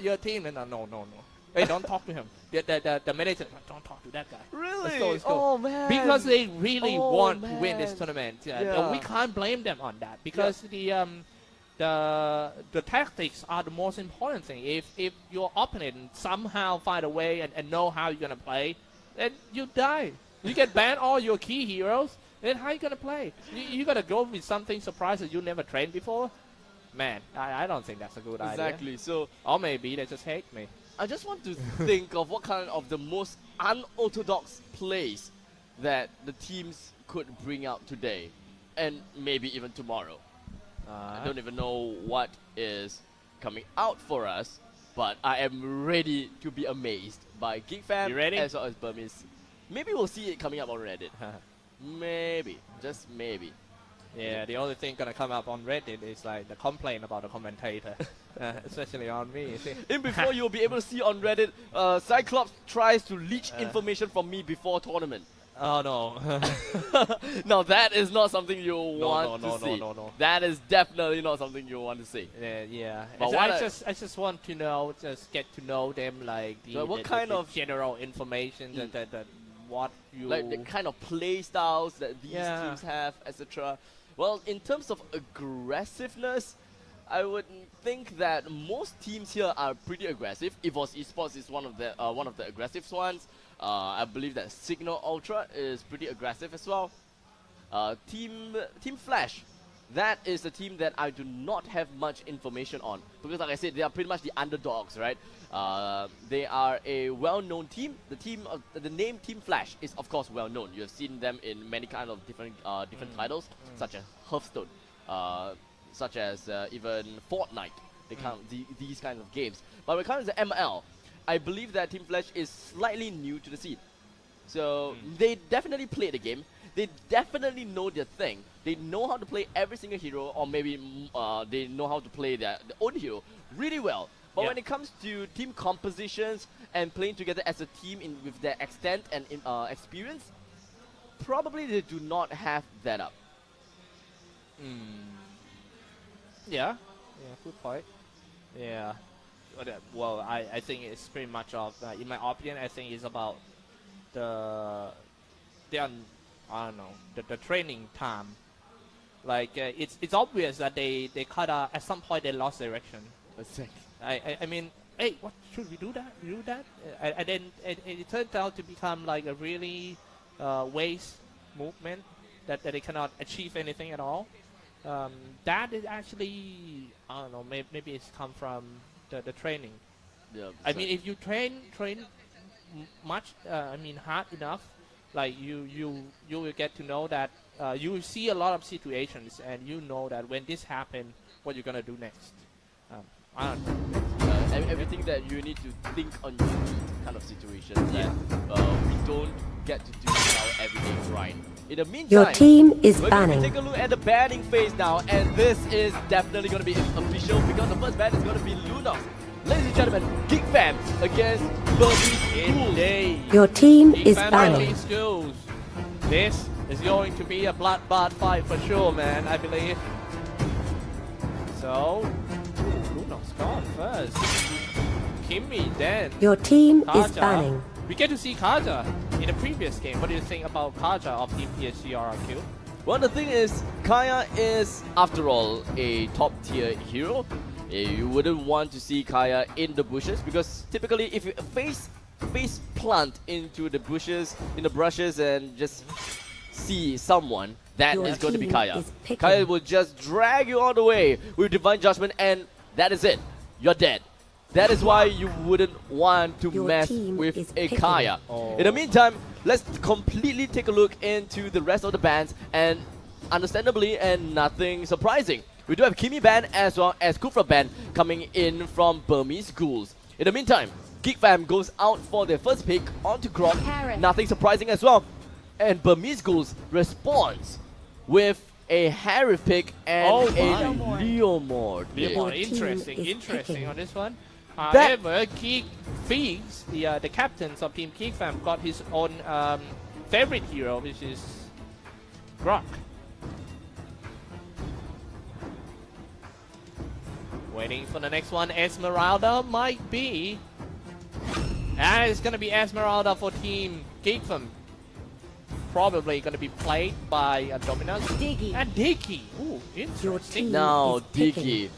your team. And no. Hey, don't talk to him. The manager, don't talk to that guy. Really? Let's go. Oh man. Because they really want to win this man. tournament. Yeah. We can't blame them on that because the tactics are the most important thing. If your opponent somehow find a way and know how you're gonna play, then you die. You get banned all your key heroes. Then how you gonna play? You gotta go with something surprising you never trained before. Man, I don't think that's a good idea. Exactly. So Or maybe they just hate me. I just want to think of what kind of the most unorthodox plays that the teams could bring out today, and maybe even tomorrow. I don't even know what is coming out for us, but I am ready to be amazed by Geek Fam You ready? as well as Burmese. Maybe we'll see it coming up on Reddit. Maybe, just maybe. Yeah, the only thing gonna come up on Reddit is like the complaint about the commentator, especially on me. See? In before you'll be able to see on Reddit, Cyclops tries to leech information from me before tournament. Oh no. Now that is not something you want to see. No. That is definitely not something you want to see. Yeah. But So what I just want to know, just get to know them, like So what kind of general information that what you like the kind of play styles that these Yeah. teams have, etc. Well, in terms of aggressiveness, I would think that most teams here are pretty aggressive. EVOS Esports is one of the aggressive ones. I believe that Signal Ultra is pretty aggressive as well. Team Flash, that is a team that I do not have much information on because, like I said, they are pretty much the underdogs, right? They are a well-known team. The name Team Flash is of course well-known. You have seen them in many kind of different titles, such as Hearthstone, such as even Fortnite. They count these kinds of games. But when it comes to ML, I believe that Team Flash is slightly new to the scene. So they definitely play the game. They definitely know their thing. They know how to play every single hero, or maybe they know how to play their own hero really well. But when it comes to team compositions and playing together as a team with their extent and experience, probably they do not have that up. Yeah, good point. Yeah. Well, I think it's pretty much of, in my opinion, I think it's about the I don't know, the training time. Like it's obvious that they kind of at some point they lost direction. I mean, hey, what should we do that? And then it turned out to become like a really waste movement that they cannot achieve anything at all. That is actually, I don't know, maybe it's come from the training. Yeah, I mean, if you train much, hard enough, like you will get to know that you will see a lot of situations, and you know that when this happens, what you're gonna do next. I don't know. Everything that you need to think on your feet kind of situation that we don't get to do our everyday grind. In the meantime, Your team is we're banning. going to take a look at the banning phase now, and this is definitely going to be official because the first ban is going to be Lunox. Ladies and gentlemen, Geek Fam against Burmese Ghouls. Your team Geek is Fam banning. Burmese Ghouls. This is going to be a bloodbath fight for sure, man, I believe. So, Lunox gone first. Kimmy then. Your team is Kaja. banning. We get to see Kaja in the previous game. What do you think about Kaja of Team PSG.RRQ? Well, the thing is, Kaya is, after all, a top-tier hero. You wouldn't want to see Kaya in the bushes because typically if you face plant into the bushes, in the brushes, and just see someone, that Your is going to be team Kaya. is picking. Kaya will just drag you all the way with Divine Judgment, and that is it. You're dead. That is why you wouldn't want to Your mess team with is a picking. Kaya. Oh. In the meantime, let's completely take a look into the rest of the bans, and understandably and nothing surprising, we do have Kimmy ban as well as Kufra ban coming in from Burmese Ghouls. In the meantime, Geek Fam goes out for their first pick onto Grok. Nothing surprising as well. And Burmese Ghouls responds with a Harif pick and a Leomord. Your team Interesting is interesting picking. on this one. However, Geek Figs, the captains of Team Geek Fam, got his own favorite hero, which is Grok. Waiting for the next one. Esmeralda might be. And it's gonna be Esmeralda for Team Geek. Probably gonna be played by Dominus Diggy. and Dicky. Ooh, interesting. Now, is picking. Dicky.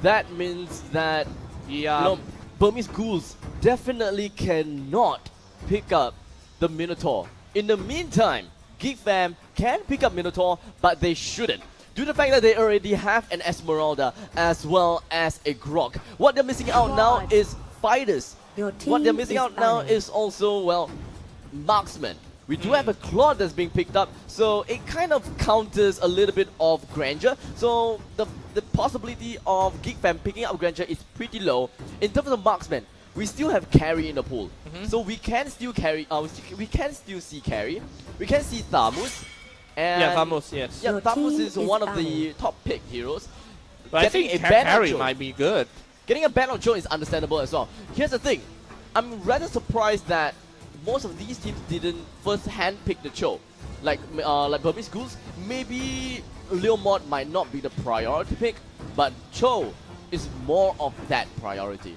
That means that Yeah. Burmese Ghouls definitely cannot pick up the Minotaur. In the meantime, Geek Fam can pick up Minotaur, but they shouldn't. Due to the fact that they already have an Esmeralda as well as a Grok. What they're missing out now God. is fighters. Your What they're team missing is out now banned. is also, well, marksmen. We do have a Claude that's being picked up, so it kind of counters a little bit of grandeur. So the possibility of Geek Fam picking up grandeur is pretty low. In terms of marksmen, we still have carry in the pool, so we can still carry. We can still see carry. We can see Thamus. And Yeah, Vamos, yes. yeah, Your Thamus team is is one of the banned. top pick heroes. But I think Getting a ban on Harry Joe. might be good. Getting a ban on Joe is understandable as well. Here's the thing, I'm rather surprised that most of these teams didn't first hand pick the Cho. Like Burmese Ghouls, maybe Leomord might not be the priority pick, but Cho is more of that priority.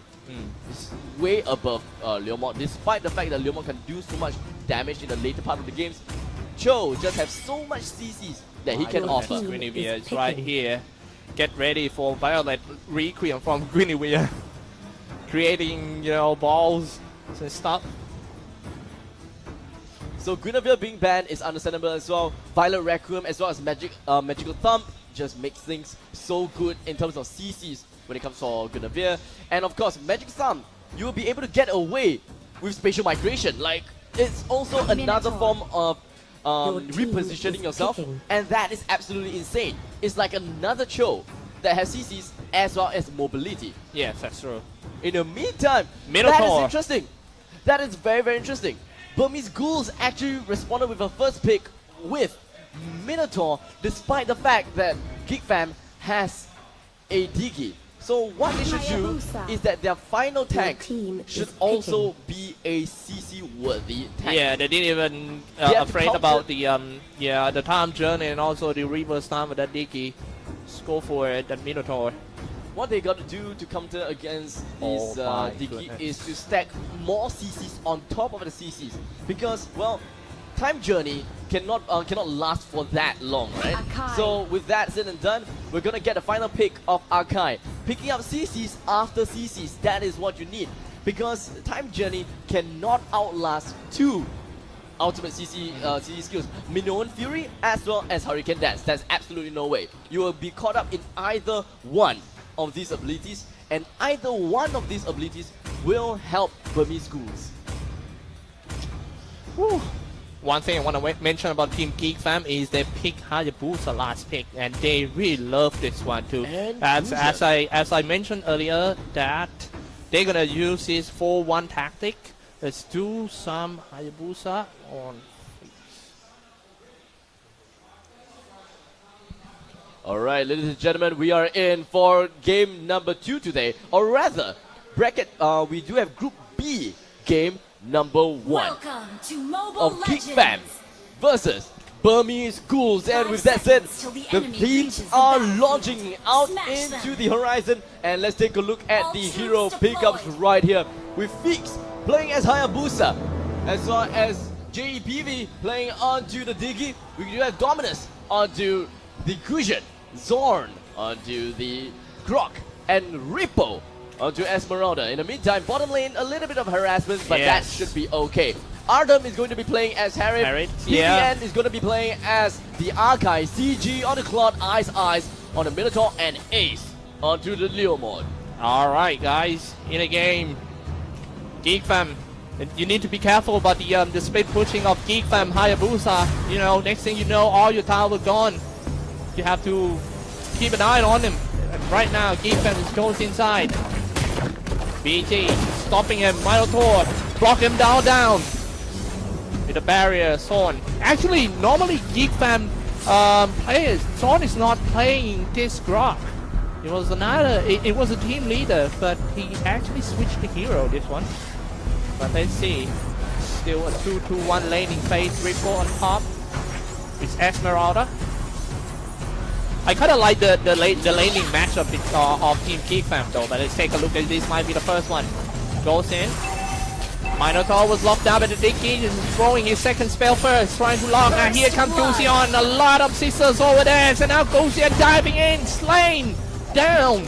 It's way above Leomord, despite the fact that Leomord can do so much damage in the later part of the games. Cho just has so much CCs that he can Your offer. team Guinevere is is right picking. here. Get ready for Violet Requiem from Guinevere. Creating, balls and stuff. So Guinevere being banned is understandable as well. Violet Requiem as well as Magical Thumb just makes things so good in terms of CCs when it comes to Guinevere. And of course, Magic Thumb, you will be able to get away with spatial migration. Like, it's also another Minotaur. form of Your team repositioning is yourself, picking. and that is absolutely insane. It's like another Cho that has CCs as well as mobility. Yes, that's true. In the meantime, that Minotaur. is interesting. That is very, very interesting. Burmese Ghouls actually responded with a first pick with Minotaur, despite the fact that Geek Fam has a Diggy. So what they should do Hayabusa. is that their final tank team should is also be a CC-worthy tank. Yeah, they didn't even They have afraid counter- about the time journey and also the reverse time with that Dicky. Just go for it, that Minotaur. What they got to do to counter against Oh this my Diggy goodness. is to stack more CCs on top of the CCs, because, well, time journey cannot last for that long, right? Akai. So with that said and done, we're gonna get the final pick of Akai. Picking up CCs after CCs, that is what you need, because time journey cannot outlast two ultimate CC skills, Minoan Fury as well as Hurricane Dance. There's absolutely no way. You will be caught up in either one of these abilities, and either one of these abilities will help Burmese Ghouls. Whew. One thing I want to mention about Team Geek Fam is they picked Hayabusa last pick, and they really love this one too. And As I mentioned earlier, that they're gonna use this 4-1 tactic. Let's do some Hayabusa on. Alright, ladies and gentlemen, we are in for game number 2 today. Or rather, we do have Group B, game number 1 Welcome to Mobile of Geek Legends. Fam versus Burmese Ghouls. And 5 with that said, seconds till the the enemy teams reaches the are battlefield. launching out Smash into them. the horizon. And let's take a look at All the troops hero deployed. pickups right here. With Feeks playing as Hayabusa, as well as JEPV playing onto the Diggy. We do have Dominus onto the Gusion, Zorn onto the Grok, and Rippo onto Esmeralda. In the meantime, bottom lane, a little bit of harassment, but Yes. that should be okay. Ardum is going to be playing as Harith. Harith, PVN yeah. is going to be playing as the Archive. CG on the Claude, Eyes on the Minotaur, and Ace onto the Leomord. Alright guys, in a game. Geek Fam, you need to be careful about the split pushing of Geek Fam Hayabusa. Next thing you know, all your tower gone. You have to keep an eye on him. And right now, Geek Fam goes inside. BG stopping him, Minotaur, block him down. With the barrier, Zorn. Actually, normally Geek Fam players, Zorn is not playing this Grok. It was it was a team leader, but he actually switched the hero this one. But let's see. Still a 2-2-1 laning phase. Ripple on top. It's Esmeralda. I kind of like the laning matchup of Team Geek fam though, but let's take a look at this. Might be the first one. Goes in. Minotaur was locked down, but the Dicky is throwing his second spell first, trying to lock. Now here comes Gusion, a lot of scissors over there, so now Gusion diving in, slain, down.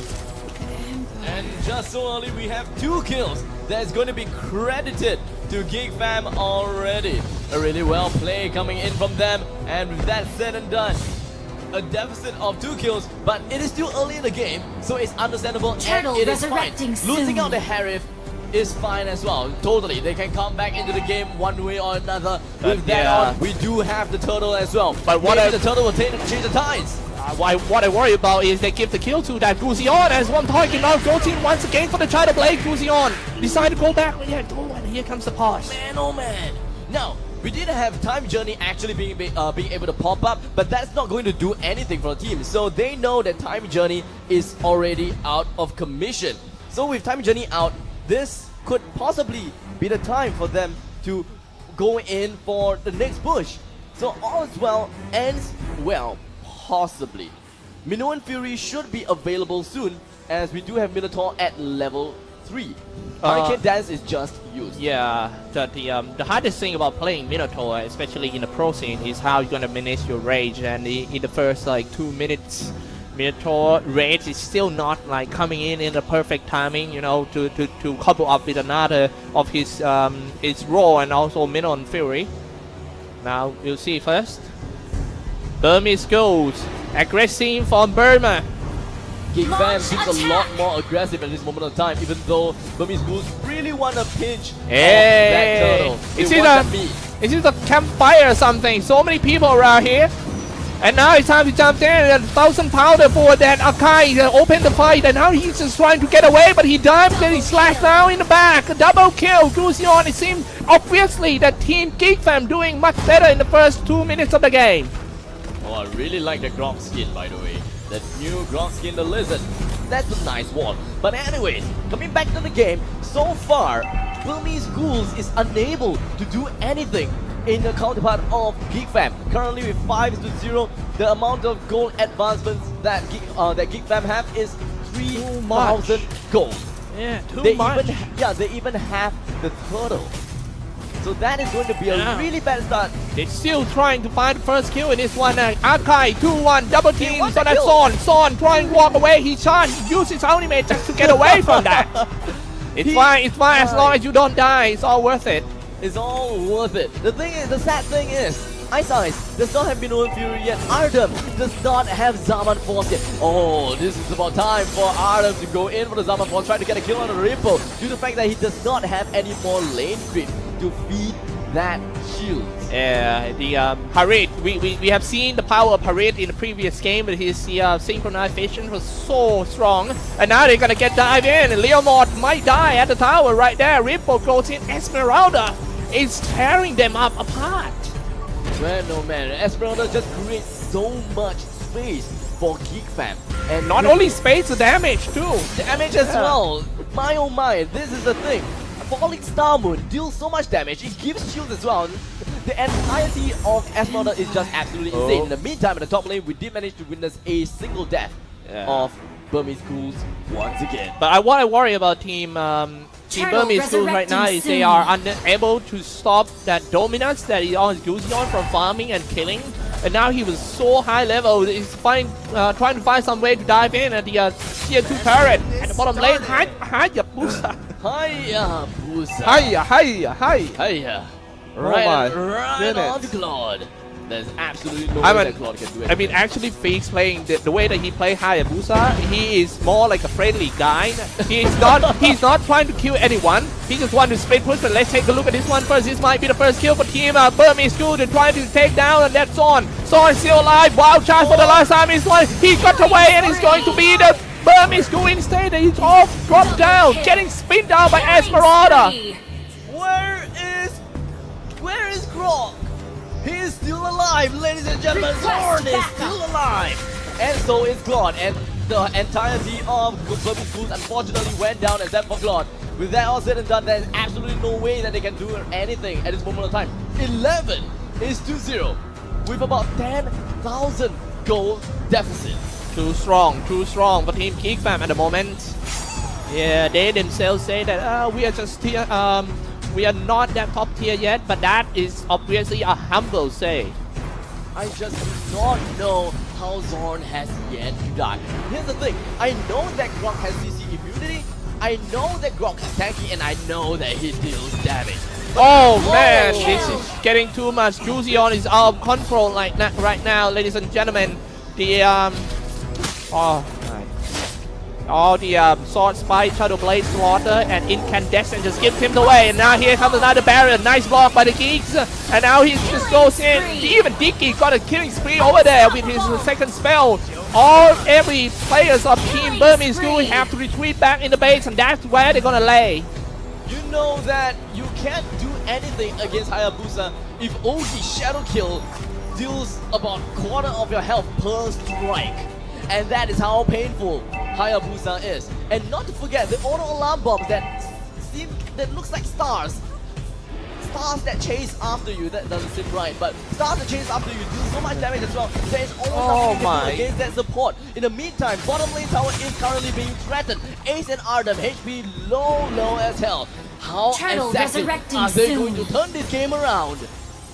And just so early, we have 2 kills. That's going to be credited to Geek fam already. A really well play coming in from them, and with that said and done, a deficit of 2 kills, but it is still early in the game, so it's understandable and it is fine. Losing out the Harif is fine as well. Totally, they can come back into the game one way or another. With that on, we do have the turtle as well. But what maybe the turtle will change the tides. What I worry about is they give the kill to that Gusion as one target now goes in once again for the Shadow Blade. Gusion decide to go back. Yeah, and here comes the pause. Man, oh man. Now, we didn't have Time Journey actually being able to pop up, but that's not going to do anything for the team. So they know that Time Journey is already out of commission. So with Time Journey out, this could possibly be the time for them to go in for the next push. So all is well ends well, possibly. Minoan Fury should be available soon, as we do have Minotaur at level 3. Hurricane Dance is just used. Yeah, the hardest thing about playing Minotaur, especially in the pro scene, is how you're gonna manage your rage. And in the first like 2 minutes, Minotaur rage is still not like coming in the perfect timing, you know, to couple up with another of his Raw and also Minoan Fury. Now we'll see first. Burmese Ghouls, aggressive from Burma. Geek fam seems a lot more aggressive at this moment of time, even though Burmese Ghouls really want to pinch that turtle. Is it a campfire or something? So many people around here. And now it's time to jump in. 1,000 powder for that Akai to open the fight. And now he's just trying to get away, but he dives and he slashed down in the back. A double kill. Gusion, it seems obviously that Team Geek fam doing much better in the first 2 minutes of the game. Oh, I really like the Grok skin, by the way. That new Grok skin, the lizard. That's a nice one. But anyways, coming back to the game, so far, Burmese Ghouls is unable to do anything in the counterpart of Geek fam. Currently with 5-0, the amount of gold advancements that Geek fam have is 3,000 gold. Yeah, too much. They even have the turtle. So that is going to be a really bad start. They're still trying to find the first kill in this one. Akai 2-1 double team. So that's Son trying to walk away. He can't use his ultimate just to get away from that. It's fine as long as you don't die. It's all worth it. It's all worth it. The sad thing is, Ice does not have Minoan Fury yet. Ardum does not have Zaman Force yet. Oh, this is about time for Ardum to go in for the Zaman Force, trying to get a kill on the Ripple, due to the fact that he does not have any more lane creep to feed that shield. Yeah, the Harit, we have seen the power of Harit in the previous game, but his synchronized vision was so strong. And now they're gonna get dive in, and Leomord might die at the tower right there. Ripple goes in, Esmeralda is tearing them up apart. Man, no man, Esmeralda just creates so much space for Geek fam. And not only space, the damage too. Damage as well. My oh my, this is the thing. Falling Star Moon deals so much damage, it gives shield as well. The entirety of Esmeralda is just absolutely insane. In the meantime, in the top lane, we did manage to witness a single death of Burmese Ghouls once again. But what I worry about Team Burmese Ghouls right now is they are unable to stop that dominance that is on Gusion from farming and killing. And now he was so high level, he's trying to find some way to dive in at the tier 2 turret. At the bottom lane, Hayabusa. Hiya. Right on to Claude. There's absolutely no way that Claude can do it. I mean, actually, Feek's playing the way that he plays Hayabusa, he is more like a friendly guy. He's not trying to kill anyone. He just wants to split push. But let's take a look at this one first. This might be the first kill for Team Burmese Ghouls. They're trying to take down, and that's Son. Son still alive. Wild chance for the last time. He got away, and it's going to be the Burmese Ghouls instead. He's all dropped down, getting spin down by Esmeralda. Where is Grok? He is still alive, ladies and gentlemen. Zorn is still alive. And so is Claude. And the entirety of Burmese Ghouls unfortunately went down except for Claude. With that all said and done, there's absolutely no way that they can do anything at this moment of time. 11 is 2-0 with about 10,000 gold deficit. Too strong for Team Geek fam at the moment. Yeah, they themselves say that we are just tier, we are not that top tier yet, but that is obviously a humble say. I just do not know how Zorn has yet to die. Here's the thing, I know that Grok has CC immunity, I know that Grok is tanky, and I know that he deals damage. Oh man, this is getting too much. Gusion is out of control like right now, ladies and gentlemen. The sword spike, shadow blade slaughter, and incandescent just gives him away. And now here comes another barrier, nice block by the Geeks, and now he just goes in. Even Dicky got a killing spree over there with his second spell. Every players of Team Burmese Ghouls have to retreat back in the base, and that's where they're gonna lay. You know that you can't do anything against Hayabusa if OG Shadow Kill deals about quarter of your health per strike. And that is how painful Hayabusa is. And not to forget the auto alarm bombs that looks like stars. Stars that chase after you, that doesn't seem right, but stars that chase after you do so much damage as well. There is almost nothing you can do against that support. In the meantime, bottom lane tower is currently being threatened. Ace and Ardem, HP low as hell. How exactly are they going to turn this game around?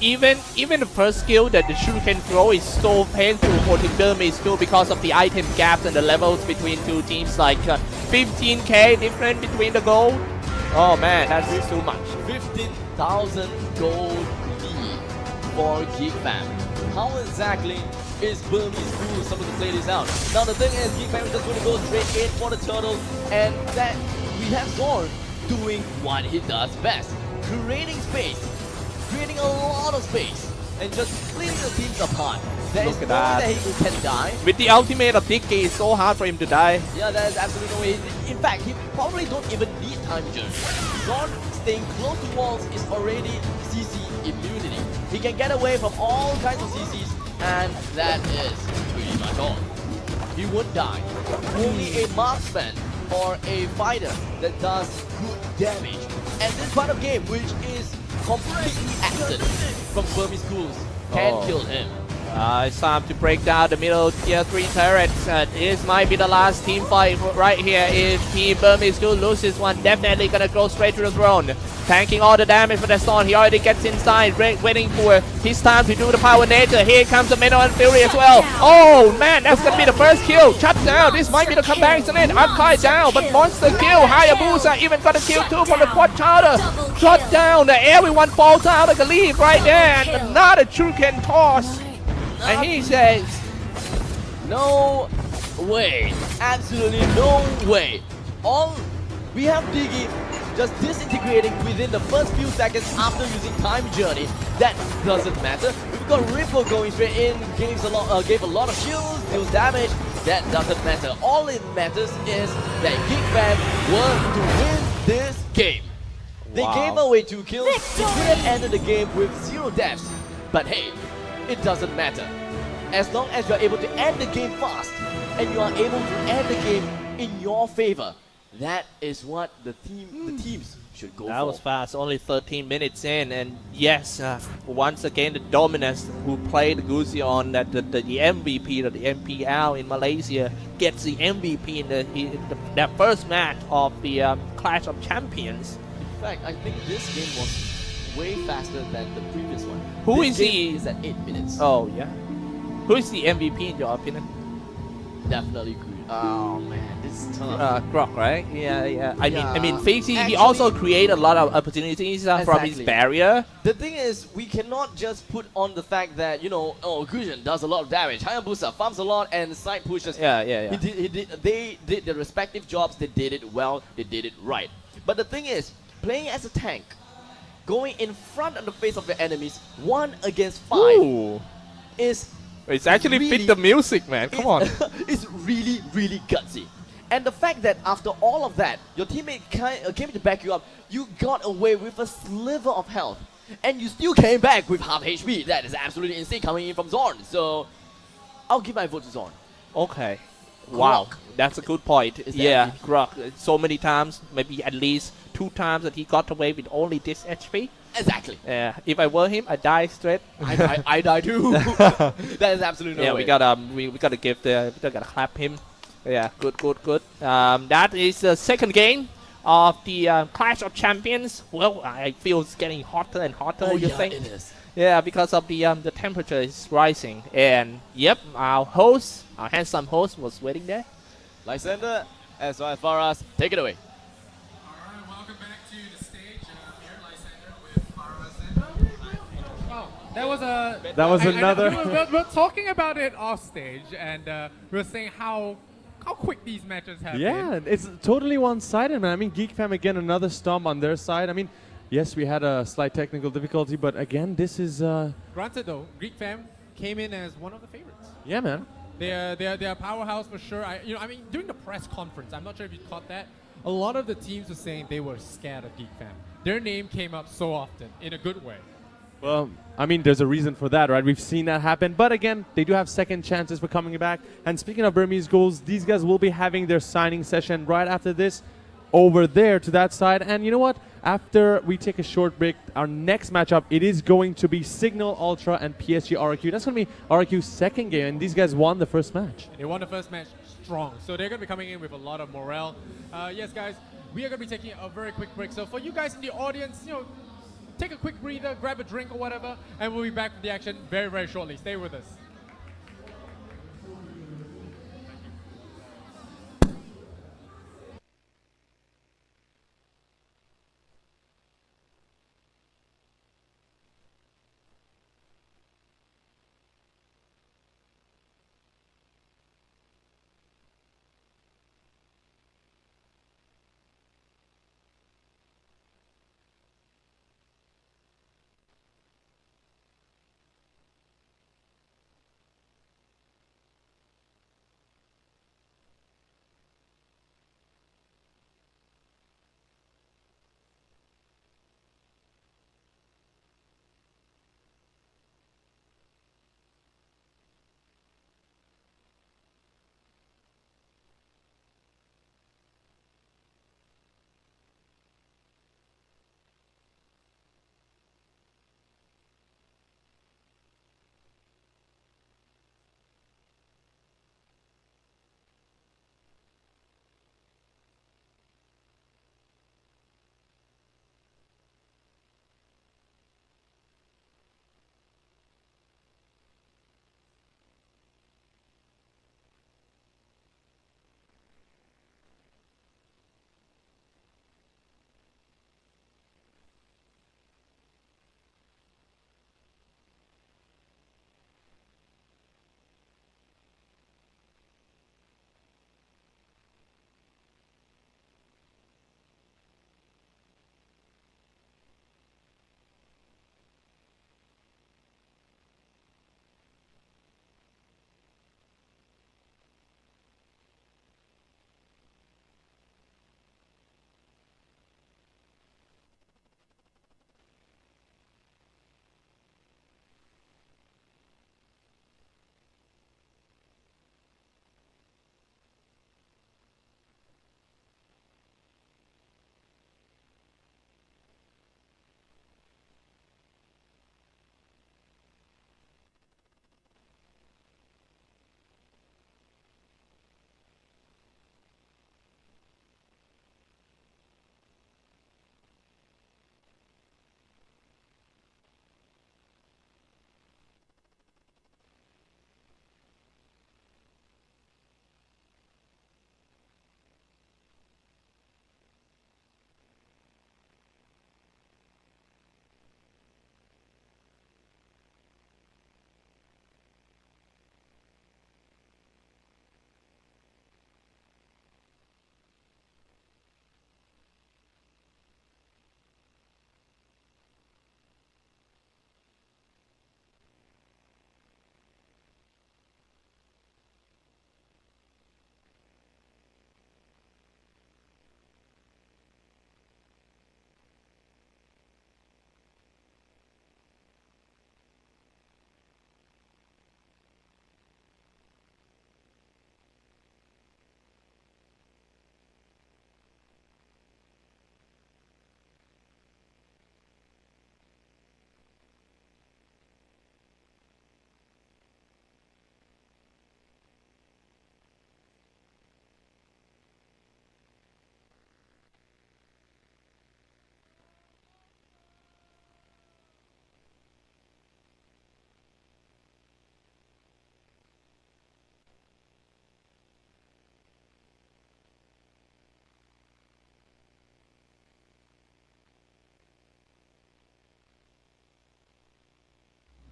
Even the first skill that the shuriken throw is so painful for Team Burmese Ghouls because of the item gaps and the levels between two teams, like 15k different between the gold. Oh man, that's too much. 15,000 gold lead for Geek fam. How exactly is Burmese Ghouls supposed to play this out? Now the thing is, Geek fam is just going to go straight in for the turtle, and that we have Zorn doing what he does best, creating space. Creating a lot of space and just splitting the teams apart. There is no way that he can die. With the ultimate of Dicky, it's so hard for him to die. Yeah, there is absolutely no way. In fact, he probably don't even need time journey. Zorn staying close to walls is already CC immunity. He can get away from all kinds of CCs, and that is pretty much all. He would die. Only a marksman or a fighter that does good damage. And this part of game, which is completely absent from Burmese Ghouls, can kill him. It's time to break down the middle tier 3 turrets. This might be the last team fight right here. If Team Burmese Ghouls loses one, definitely gonna go straight to the throne. Tanking all the damage for the Storm. He already gets inside, waiting for his time to do the power nature. Here comes the Metal and Fury as well. Oh man, that's gonna be the first kill. Shut down. This might be the comeback, isn't it? Archive down, but monster kill. Hayabusa even got a kill too from the quad charter. Shut down. Everyone falls out like a leaf right there. And another Shuriken toss. And he says, no way. Absolutely no way. We have Diggy just disintegrating within the first few seconds after using time journey. That doesn't matter. We've got Ripple going straight in, gave a lot of shields, deals damage. That doesn't matter. All it matters is that Geek fam were to win this game. They gave away 2 kills. They could have ended the game with 0 deaths. But hey, it doesn't matter. As long as you're able to end the game fast and you are able to end the game in your favor, that is what the teams should go for. That was fast, only 13 minutes in, and yes, once again the dominance who played Gusion, that the MVP, the MPL in Malaysia, gets the MVP in that first match of the Clash of Champions. In fact, I think this game was way faster than the previous one. Who this is game he? Is at 8 minutes. Oh yeah. Who is the MVP in your opinion? Definitely good. Oh man, this is tough. Grok, right? Yeah. I mean, Fiji, he actually, also created a lot of opportunities from his barrier. The thing is, we cannot just put on the fact that, you know, Gusion does a lot of damage, Hayabusa farms a lot, and side pushes. Yeah. They did their respective jobs. They did it well. They did it right. But the thing is, playing as a tank, going in front of the face of your enemies, 1 against 5, Ooh. is It's actually really, fit the music, man. Come on. It's really, really gutsy. And the fact that after all of that, your teammate came to back you up, you got away with a sliver of health. And you still came back with half HP. That is absolutely insane coming in from Zorn. So, I'll give my vote to Zorn. Okay. Wow, Grok. that's a good point. Is the Yeah, MVP. Grok. So many times, maybe at least 2 times that he got away with only this HP. Exactly. Yeah, if I were him, I die straight. I die too. That is absolutely no Yeah, way. we gotta give we gotta clap him. Yeah, good. That is the second game of the Clash of Champions. Well, I feel it's getting hotter and hotter. Oh you yeah, think? it is. Yeah, because of the temperature is rising, and yep, our host, our handsome host, was waiting there. Lysander, as far as take it away. Alright, welcome back to the stage. Here, Lysander with Faraz. Oh, that was another- We're talking about it off stage, and we were saying how quick these matches have Yeah, been. it's totally one-sided, man. I mean, Geek Fam again, another stomp on their side. I mean, yes, we had a slight technical difficulty, but again, this is Granted, though, Greek fam came in as one of the favorites. yeah, man. They're a powerhouse for sure. I mean, during the press conference, I'm not sure if you caught that. A lot of the teams were saying they were scared of Geek fam. Their name came up so often in a good way. Well, I mean, there's a reason for that, right? We've seen that happen. But again, they do have second chances for coming back. And speaking of Burmese Ghouls, these guys will be having their signing session right after this over there to that side. And you know what? After we take a short break, our next matchup, it is going to be Signal Ultra and PSG.RRQ. That's going to be RRQ's second game, and these guys won the first match. They won the first match strong, so they're going to be coming in with a lot of morale. Yes, guys, we are going to be taking a very quick break. So for you guys in the audience, take a quick breather, grab a drink or whatever, and we'll be back with the action very, very shortly. Stay with us.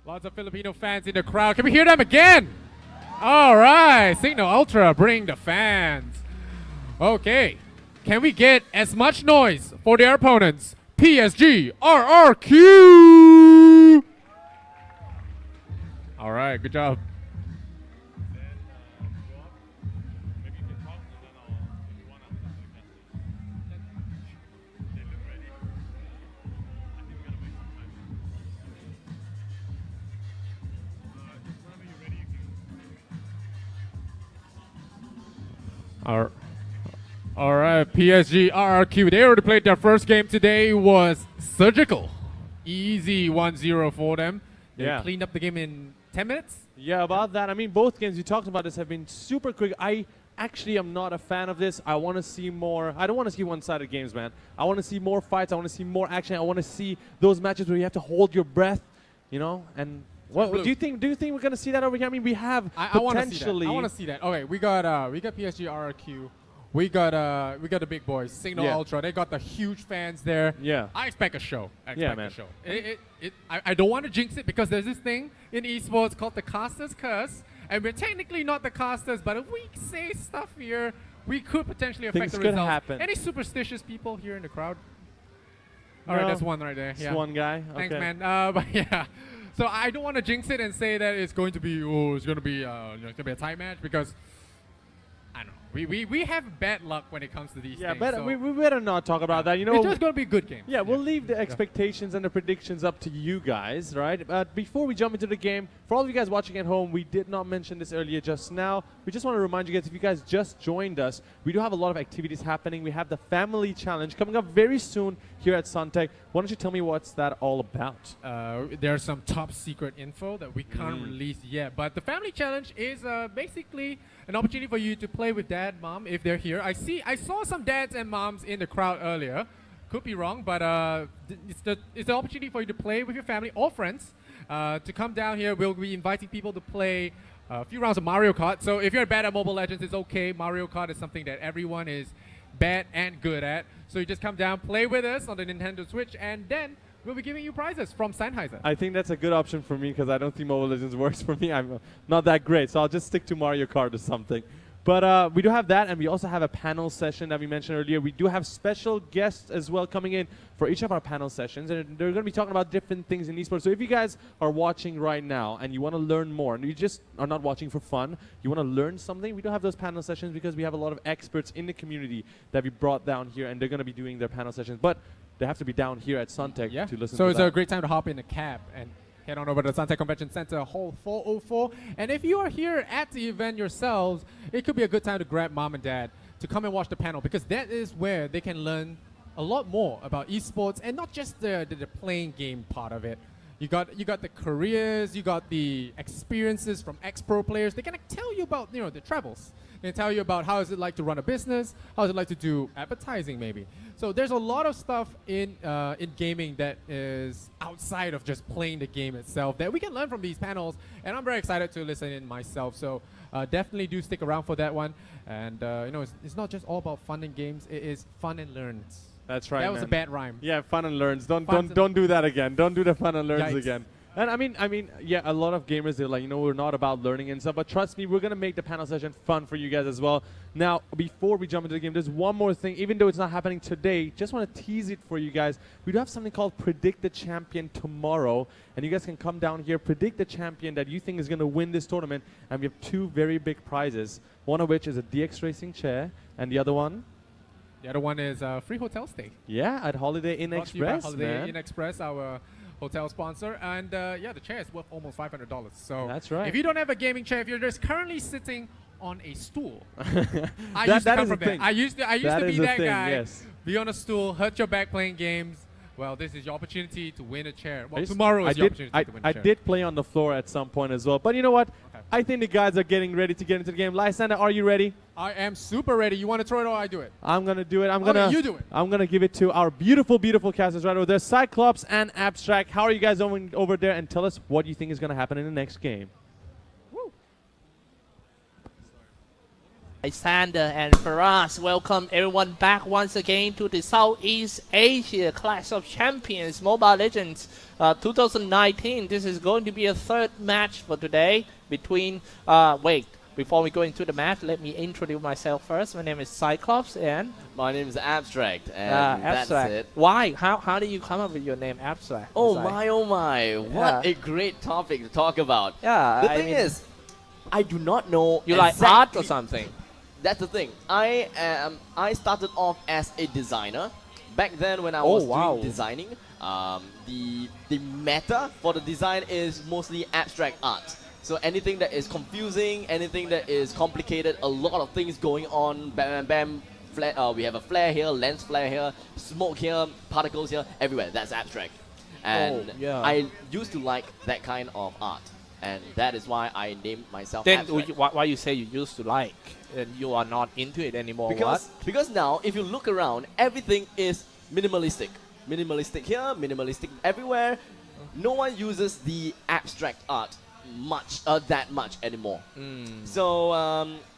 Lots of Filipino fans in the crowd. Can we hear them again? All right, Signal Ultra, bring the fans. Okay, can we get as much noise for their opponents? PSG.RRQ. All right, good job. All right, PSG.RRQ. They already played their first game today. Was surgical. Easy 1-0 for them. They Yeah. cleaned up the game in 10 minutes. Yeah, about that. I mean, both games you talked about this have been super quick. I actually am not a fan of this. I want to see more. I don't want to see one-sided games, man. I want to see more fights. I want to see more action. I want to see those matches where you have to hold your breath, you know. And what do you think? Do you think we're gonna see that over here? I mean, we have I want to see that. potentially. I want to see that. Okay, we got PSG.RRQ. We got the big boys, Signal Yeah. Ultra. They got the huge fans there. Yeah. I expect a show. Yeah, man. A show. I don't want to jinx it because there's this thing in esports called the caster's curse, and we're technically not the casters, but if we say stuff here, we could potentially affect Things the could results. happen. Any superstitious people here in the crowd? All right, No. that's one right there. It's Yeah. one guy. Thanks, Okay. man. But yeah, so I don't want to jinx it and say that it's going to be it's going to be a tight match because I don't know. We have bad luck when it comes to these Yeah, things. but so we better not talk about that. You know, it's just going to be a good game. yeah, we'll leave the expectations and the predictions up to you guys, right? But before we jump into the game, for all of you guys watching at home, we did not mention this earlier just now. We just want to remind you guys, if you guys just joined us, we do have a lot of activities happening. We have the Family Challenge coming up very soon here at Suntec. Why don't you tell me what's that all about? There's some top secret info that we can't release yet, but the family challenge is basically an opportunity for you to play with dad, mom, if they're here. I saw some dads and moms in the crowd earlier. Could be wrong, but it's the opportunity for you to play with your family or friends. To come down here, we'll be inviting people to play a few rounds of Mario Kart. So if you're bad at Mobile Legends, it's okay. Mario Kart is something that everyone is bad and good at. So you just come down, play with us on the Nintendo Switch, and then we'll be giving you prizes from Sennheiser. I think that's a good option for me because I don't think Mobile Legends works for me. I'm not that great, so I'll just stick to Mario Kart or something. But we do have that, and we also have a panel session that we mentioned earlier. We do have special guests as well coming in for each of our panel sessions, and they're going to be talking about different things in esports. So if you guys are watching right now and you want to learn more, and you just are not watching for fun, you want to learn something, we do have those panel sessions because we have a lot of experts in the community that we brought down here, and they're going to be doing their panel sessions. But they have to be down here at Suntec to listen so to it's that. a great time to hop in a cab and head on over to the Suntec Convention Center, Hall 404. And if you are here at the event yourselves, it could be a good time to grab mom and dad to come and watch the panel because that is where they can learn a lot more about esports and not just the playing game part of it. You got the careers, you got the experiences from ex-pro players. They're gonna tell you about the travels. They tell you about how is it like to run a business, how is it like to do advertising maybe. So there's a lot of stuff in gaming that is outside of just playing the game itself that we can learn from these panels, and I'm very excited to listen in myself. So definitely do stick around for that one. And it's not just all about fun and games; it is fun and learns. That's right. That was man. a bad rhyme. Yeah, fun and learns. Don't Fun don't do that again. Don't do the fun and learns Yikes. again. And I mean, yeah, a lot of gamers, they're like, we're not about learning and stuff, but trust me, we're going to make the panel session fun for you guys as well. Now, before we jump into the game, there's one more thing. Even though it's not happening today, just want to tease it for you guys. We do have something called Predict the Champion tomorrow, and you guys can come down here, predict the champion that you think is going to win this tournament, and we have two very big prizes, one of which is a DX Racing chair, and the other one? The other one is free hotel stay. Yeah, at Holiday Inn Brought to you by Express, Holiday man. Inn Express, our hotel sponsor, and the chair is worth almost $500. So That's right. if you don't have a gaming chair, if you're just currently sitting on a stool, I That- used to that come is from the there. thing. I used to That be is the that thing, guy. yes. Be on a stool, hurt your back playing games. Well, this is your opportunity to win a chair. Well, I used- tomorrow I is your did- opportunity to win a I chair. did play on the floor at some point as well. But you know what? Okay. I think the guys are getting ready to get into the game. Lysander, are you ready? I am super ready. You want to throw it or I do it? I'm going to do it. Okay, you do it. I'm going to give it to our beautiful, beautiful casters right over there. Cyclops and Abstract. How are you guys doing over there? And tell us what you think is going to happen in the next game. Woo. Alexander and Faraz, welcome everyone back once again to the Southeast Asia Clash of Champions Mobile Legends 2019. This is going to be a third match for today between, wait, before we go into the match, let me introduce myself first. My name is Cyclops and... My name is Abstract, and Abstract. that's it. Why? How did you come up with your name Abstract? Oh It's like- my, oh my. What Yeah. a great topic to talk about. Yeah, The I thing mean, is, I do not know you like art exactly- or something? That's the thing. I started off as a designer. Back then when I Oh, was wow. doing designing, the meta for the design is mostly abstract art. So anything that is confusing, anything that is complicated, a lot of things going on, bam, bam, bam. We have a flare here, lens flare here, smoke here, particles here, everywhere. That's abstract. And yeah. I used to like that kind of art. And that is why I named myself Then Abstract. why you say you used to like and you are not into it anymore? Because now, if you look around, everything is minimalistic. Minimalistic here, minimalistic everywhere. No one uses the abstract art that much anymore. Mm. So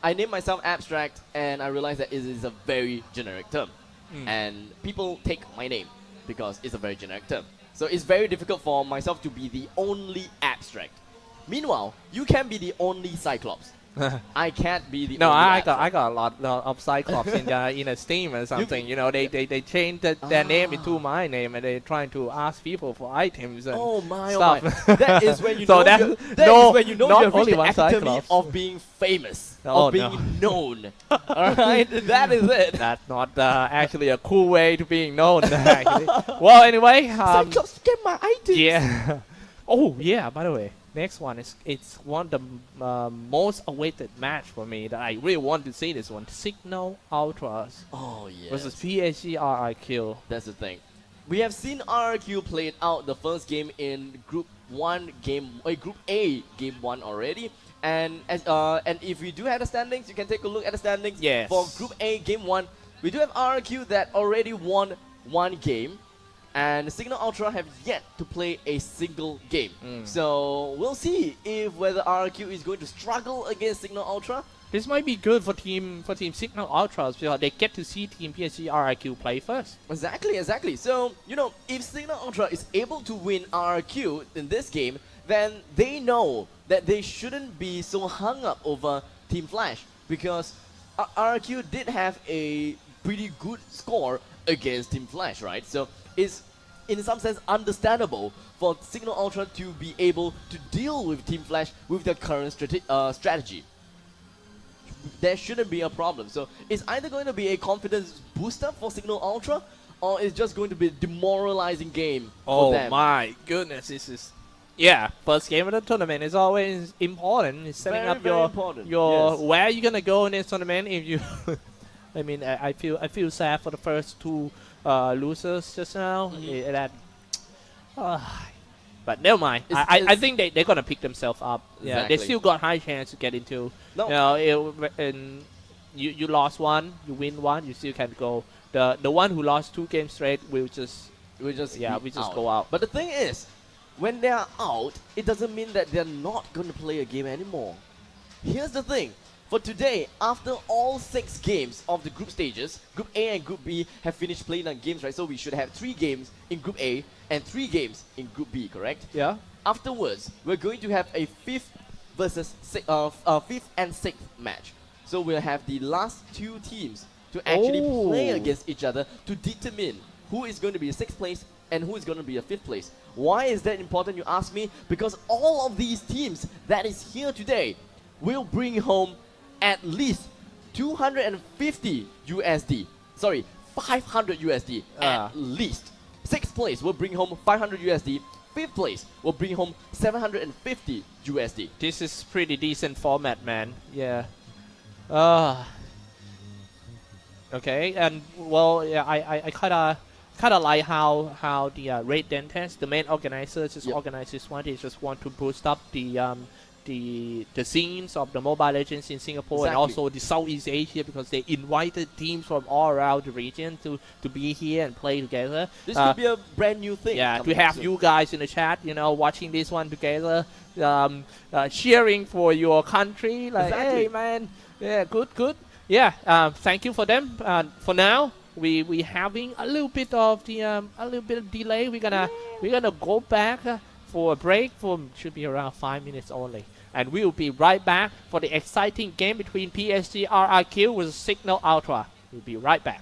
I named myself Abstract, and I realized that it is a very generic term, and people take my name because it's a very generic term. So it's very difficult for myself to be the only Abstract. Meanwhile, you can be the only Cyclops. I can't be the No, only I Abstract. got a lot of Cyclops in a Steam or something. You know, they changed their name into my name and they're trying to ask people for items and Oh my, stuff. oh my. That is when you So know that- that no, is when you know not you have only reached the one epitome Cyclops. of being famous, Oh, of being no. known. Alright, that is it. That's not actually a cool way to being known. Actually. Well, anyway, Cyclops, get my items. yeah. Oh yeah. By the way, next one is it's one of the most awaited match for me that I really want to see. This one, Signal Ultras Oh yeah. versus PSG.RRQ. That's the thing. We have seen RRQ played out the first game in Group A Game 1 already. And if we do have the standings, you can take a look at the standings. Yes. For Group A Game 1, we do have RRQ that already won one game. And Signal Ultra have yet to play a single game. So we'll see if whether RRQ is going to struggle against Signal Ultra. This might be good for team Signal Ultras because they get to see team PSG.RRQ play first. Exactly. So, you know, if Signal Ultra is able to win RRQ in this game, then they know that they shouldn't be so hung up over Team Flash, because RRQ did have a pretty good score against Team Flash, right? So it's in some sense understandable for Signal Ultra to be able to deal with Team Flash with their current strategy. There shouldn't be a problem. So it's either going to be a confidence booster for Signal Ultra, or it's just going to be a demoralizing game for them. Oh my goodness, this is... Yeah, first game of the tournament is always important. It's setting Very, up very important, your yes. where you're gonna go in this tournament. If you, I mean, I feel sad for the first two losers just now. But never mind. I think they're gonna pick themselves up. Yeah, Exactly. they still got high chance to get into. No. You know, and you lost one, you win one, you still can go. The one who lost 2 games straight will just we just go out. But the thing is, when they are out, it doesn't mean that they're not going to play a game anymore. Here's the thing. For today, after all 6 games of the group stages, Group A and Group B have finished playing on games, right? So we should have 3 games in Group A and 3 games in Group B, correct? Yeah. Afterwards, we're going to have a 5th and 6th match. So we'll have the last 2 teams to actually play against each other to determine who is going to be a 6th place and who is going to be a 5th place. Why is that important, you ask me? Because all of these teams that is here today will bring home at least 250 USD. Sorry, 500 USD at least. 6th place will bring home 500 USD. 5th place will bring home 750 USD. This is pretty decent format, man. Yeah. Okay, and well, yeah, I kind of like how the Red Dentist, the main organizer, just organized this one. They just want to boost up the scenes of the Mobile Legends in Singapore and also the Southeast Asia, because they invited teams from all around the region to be here and play together. This could be a brand new thing. Yeah, to have you guys in the chat, you know, watching this one together, cheering for your country. Like, hey man, yeah, good. Yeah, thank you for them. For now, we having a little bit of the a little bit of delay. We're gonna go back for a break for should be around 5 minutes only, and we will be right back for the exciting game between PSG.RRQ with Signal Ultra. We'll be right back.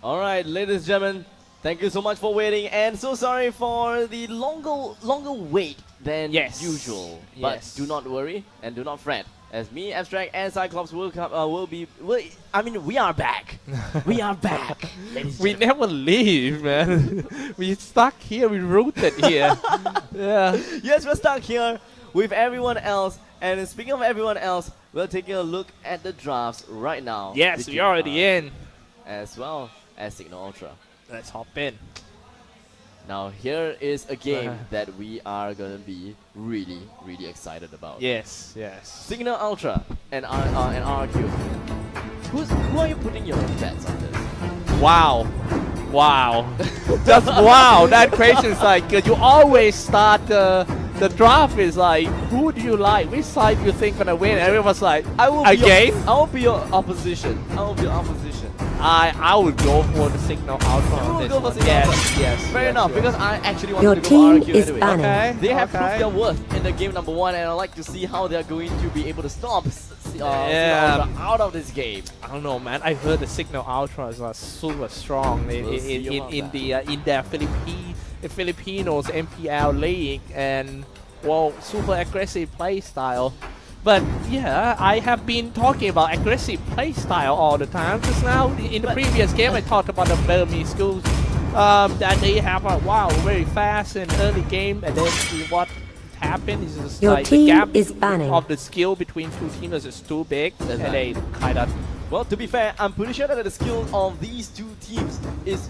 All right, ladies and gentlemen, thank you so much for waiting, and so sorry for the longer wait than Yes. usual. But Yes. do not worry and do not fret, as me, Abstract, and Cyclops will come. We are back. We are back. Ladies and We gentlemen. never leave, man. We stuck here. We rooted here. Yeah. Yes, we're stuck here with everyone else. And speaking of everyone else, we're taking a look at the drafts right now. Yes, we are already in. As well as Signal Ultra. Let's hop in. Now here is a game that we are gonna be really excited about. Yes, yes. Signal Ultra and RRQ. Who are you putting your bets on this? Wow. Wow. Just wow. That question is like, you always start the draft is like, who do you like? Which side do you think gonna win? Everyone's like, I will again? I will be your opposition. I will be your opposition. I would go for the Signal Ultra. You on will this go for one. Signal Yes, Ultra. yes. Fair yes, enough, yes. because I actually want Your to go team RRQ is anyway. banning. Okay. They have okay. proved their worth in the game number 1, and I'd like to see how they're going to be able to stop Signal Yeah. Ultra out of this game. I don't know, man. I heard the Signal Ultras are super strong We'll see about in that. their Filipinos MPL league, and well, super aggressive play style. But yeah, I have been talking about aggressive play style all the time. Just now in the But- previous game, I talked about the Burmese Ghouls. That they have a very fast and early game, and then what happened is just Your like the team gap is banning. of the skill between two teams is too big, That's and right. they kind of. Well, to be fair, I'm pretty sure that the skill of these two teams is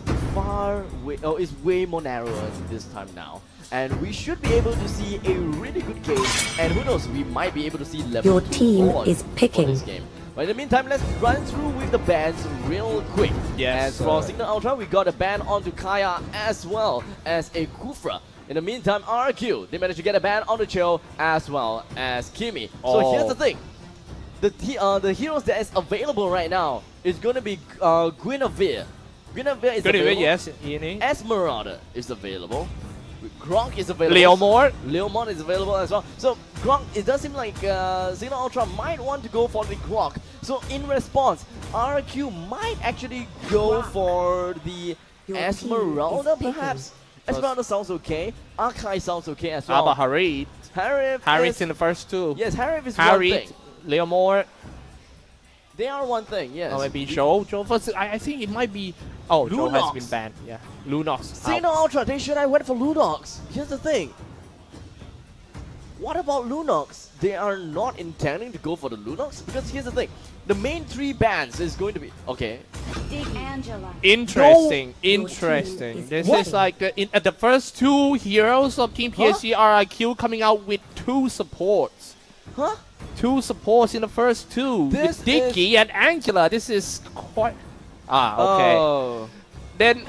way more narrower this time now. And we should be able to see a really good game. And who knows, we might be able to see level Your 2 team on is for picking. this game. But in the meantime, let's run through with the bans real quick. Yes, As for sir. Signal Ultra, we got a ban onto Kaya as well as a Kufra. In the meantime, RQ, they managed to get a ban on the Cho as well as Kimi. So here's the thing. The heroes that is available right now is going to be Guinevere. Guinevere is available. Yes, Ian. Esmeralda is available. Gronk is available. Leomord. Leomord is available as well. So Gronk, it does seem like Signal Ultra might want to go for the Gronk. So in response, RQ might actually go for the Your Esmeralda team is perhaps. picking. Esmeralda sounds okay. Akai sounds okay as well. About Harith. Harith In the first two. yes, Harith is one Harith, thing. Leomord, They are one thing, yes. or maybe Joe. Joe first. I think it might be. Oh, Joe has Lunox. been banned. Yeah, Lunox. Signal Ultra, they should have went for Lunox. Here's the thing. What about Lunox? They are not intending to go for the Lunox because here's the thing. The main 3 bans is going to be okay. Dig Angela. Interesting, No. Your interesting. team is This winning. is like the first 2 heroes of Team PSG.RRQ coming out with 2 supports. Huh? 2 supports in the first 2. This With Dicky and Angela. This is quite. Okay. Oh. Then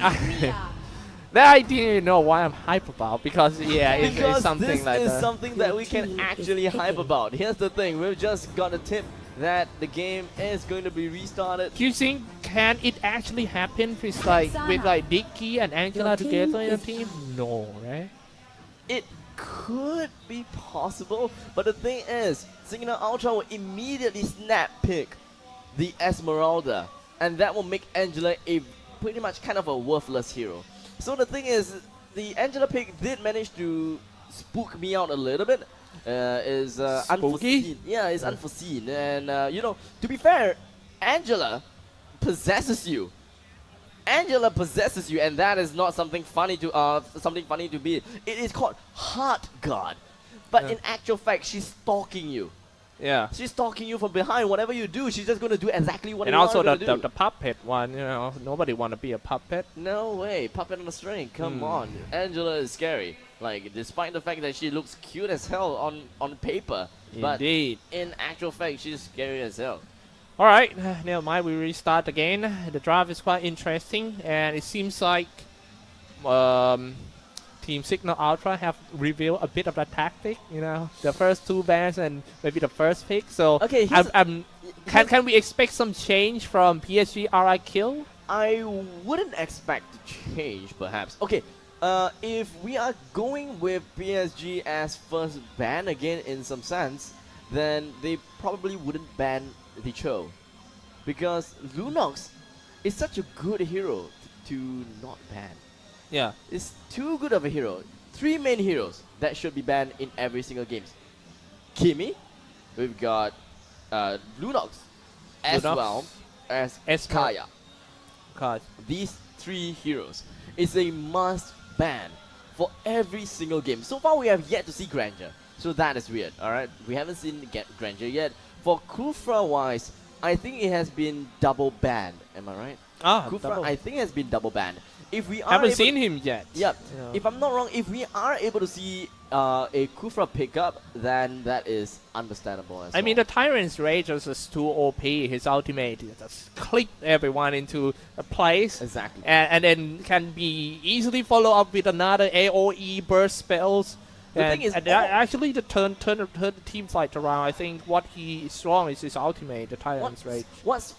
that I didn't know why I'm hype about because it's Because something this like is that. something that Your we team can is actually hype picking. about. Here's the thing. We've just got a tip that the game is going to be restarted. Do you think can it actually happen with like Dicky and Angela Your team together in a is team? No, right? It could be possible, but the thing is, Signal Ultra will immediately snap pick the Esmeralda, and that will make Angela a pretty much kind of a worthless hero. So the thing is, the Angela pick did manage to spook me out a little bit. Is unforeseen. Yeah, it's unforeseen, and you know, to be fair, Angela possesses you. Angela possesses you, and that is not something funny to be. It is called Heart Guard, but in actual fact, she's stalking you. Yeah. She's stalking you from behind. Whatever you do, she's just gonna do exactly what And you want also her to do. the puppet one, nobody want to be a puppet. No way, puppet on a string. Come on, Angela is scary. Like, despite the fact that she looks cute as hell on paper, but Indeed. in actual fact, she's scary as hell. All right, never mind. We restart again. The draft is quite interesting, and it seems like Team Signal Ultra have revealed a bit of the tactic. The first 2 bans and maybe the first pick. So Okay, here's can we expect some change from PSG.RRQ? I wouldn't expect to change, perhaps. Okay, if we are going with PSG as first ban again in some sense, then they probably wouldn't ban the Cho. Because Lunox It's such a good hero to not ban. Yeah. It's too good of a hero. 3 main heroes that should be banned in every single game. Kimi, we've got Lunox, as Lunox. well as Esper. Kaya. God. These 3 heroes is a must ban for every single game. So far we have yet to see Granger, so that is weird. Alright, we haven't seen Granger yet. For Kufra wise, I think it has been double banned. Am I right? Kufra, Double. I think it has been double banned. If we are Haven't able seen him yet. Yep. Yeah. If I'm not wrong, if we are able to see a Kufra pickup, then that is understandable as I mean, well. the Tyrant's Rage is just too OP. His ultimate just click everyone into a place, Exactly. and then can be easily followed up with another AOE burst spells. The and, thing is, and all- actually, the turn the team fight around. I think what he is strong is his ultimate, the Tyrant's Rage. What's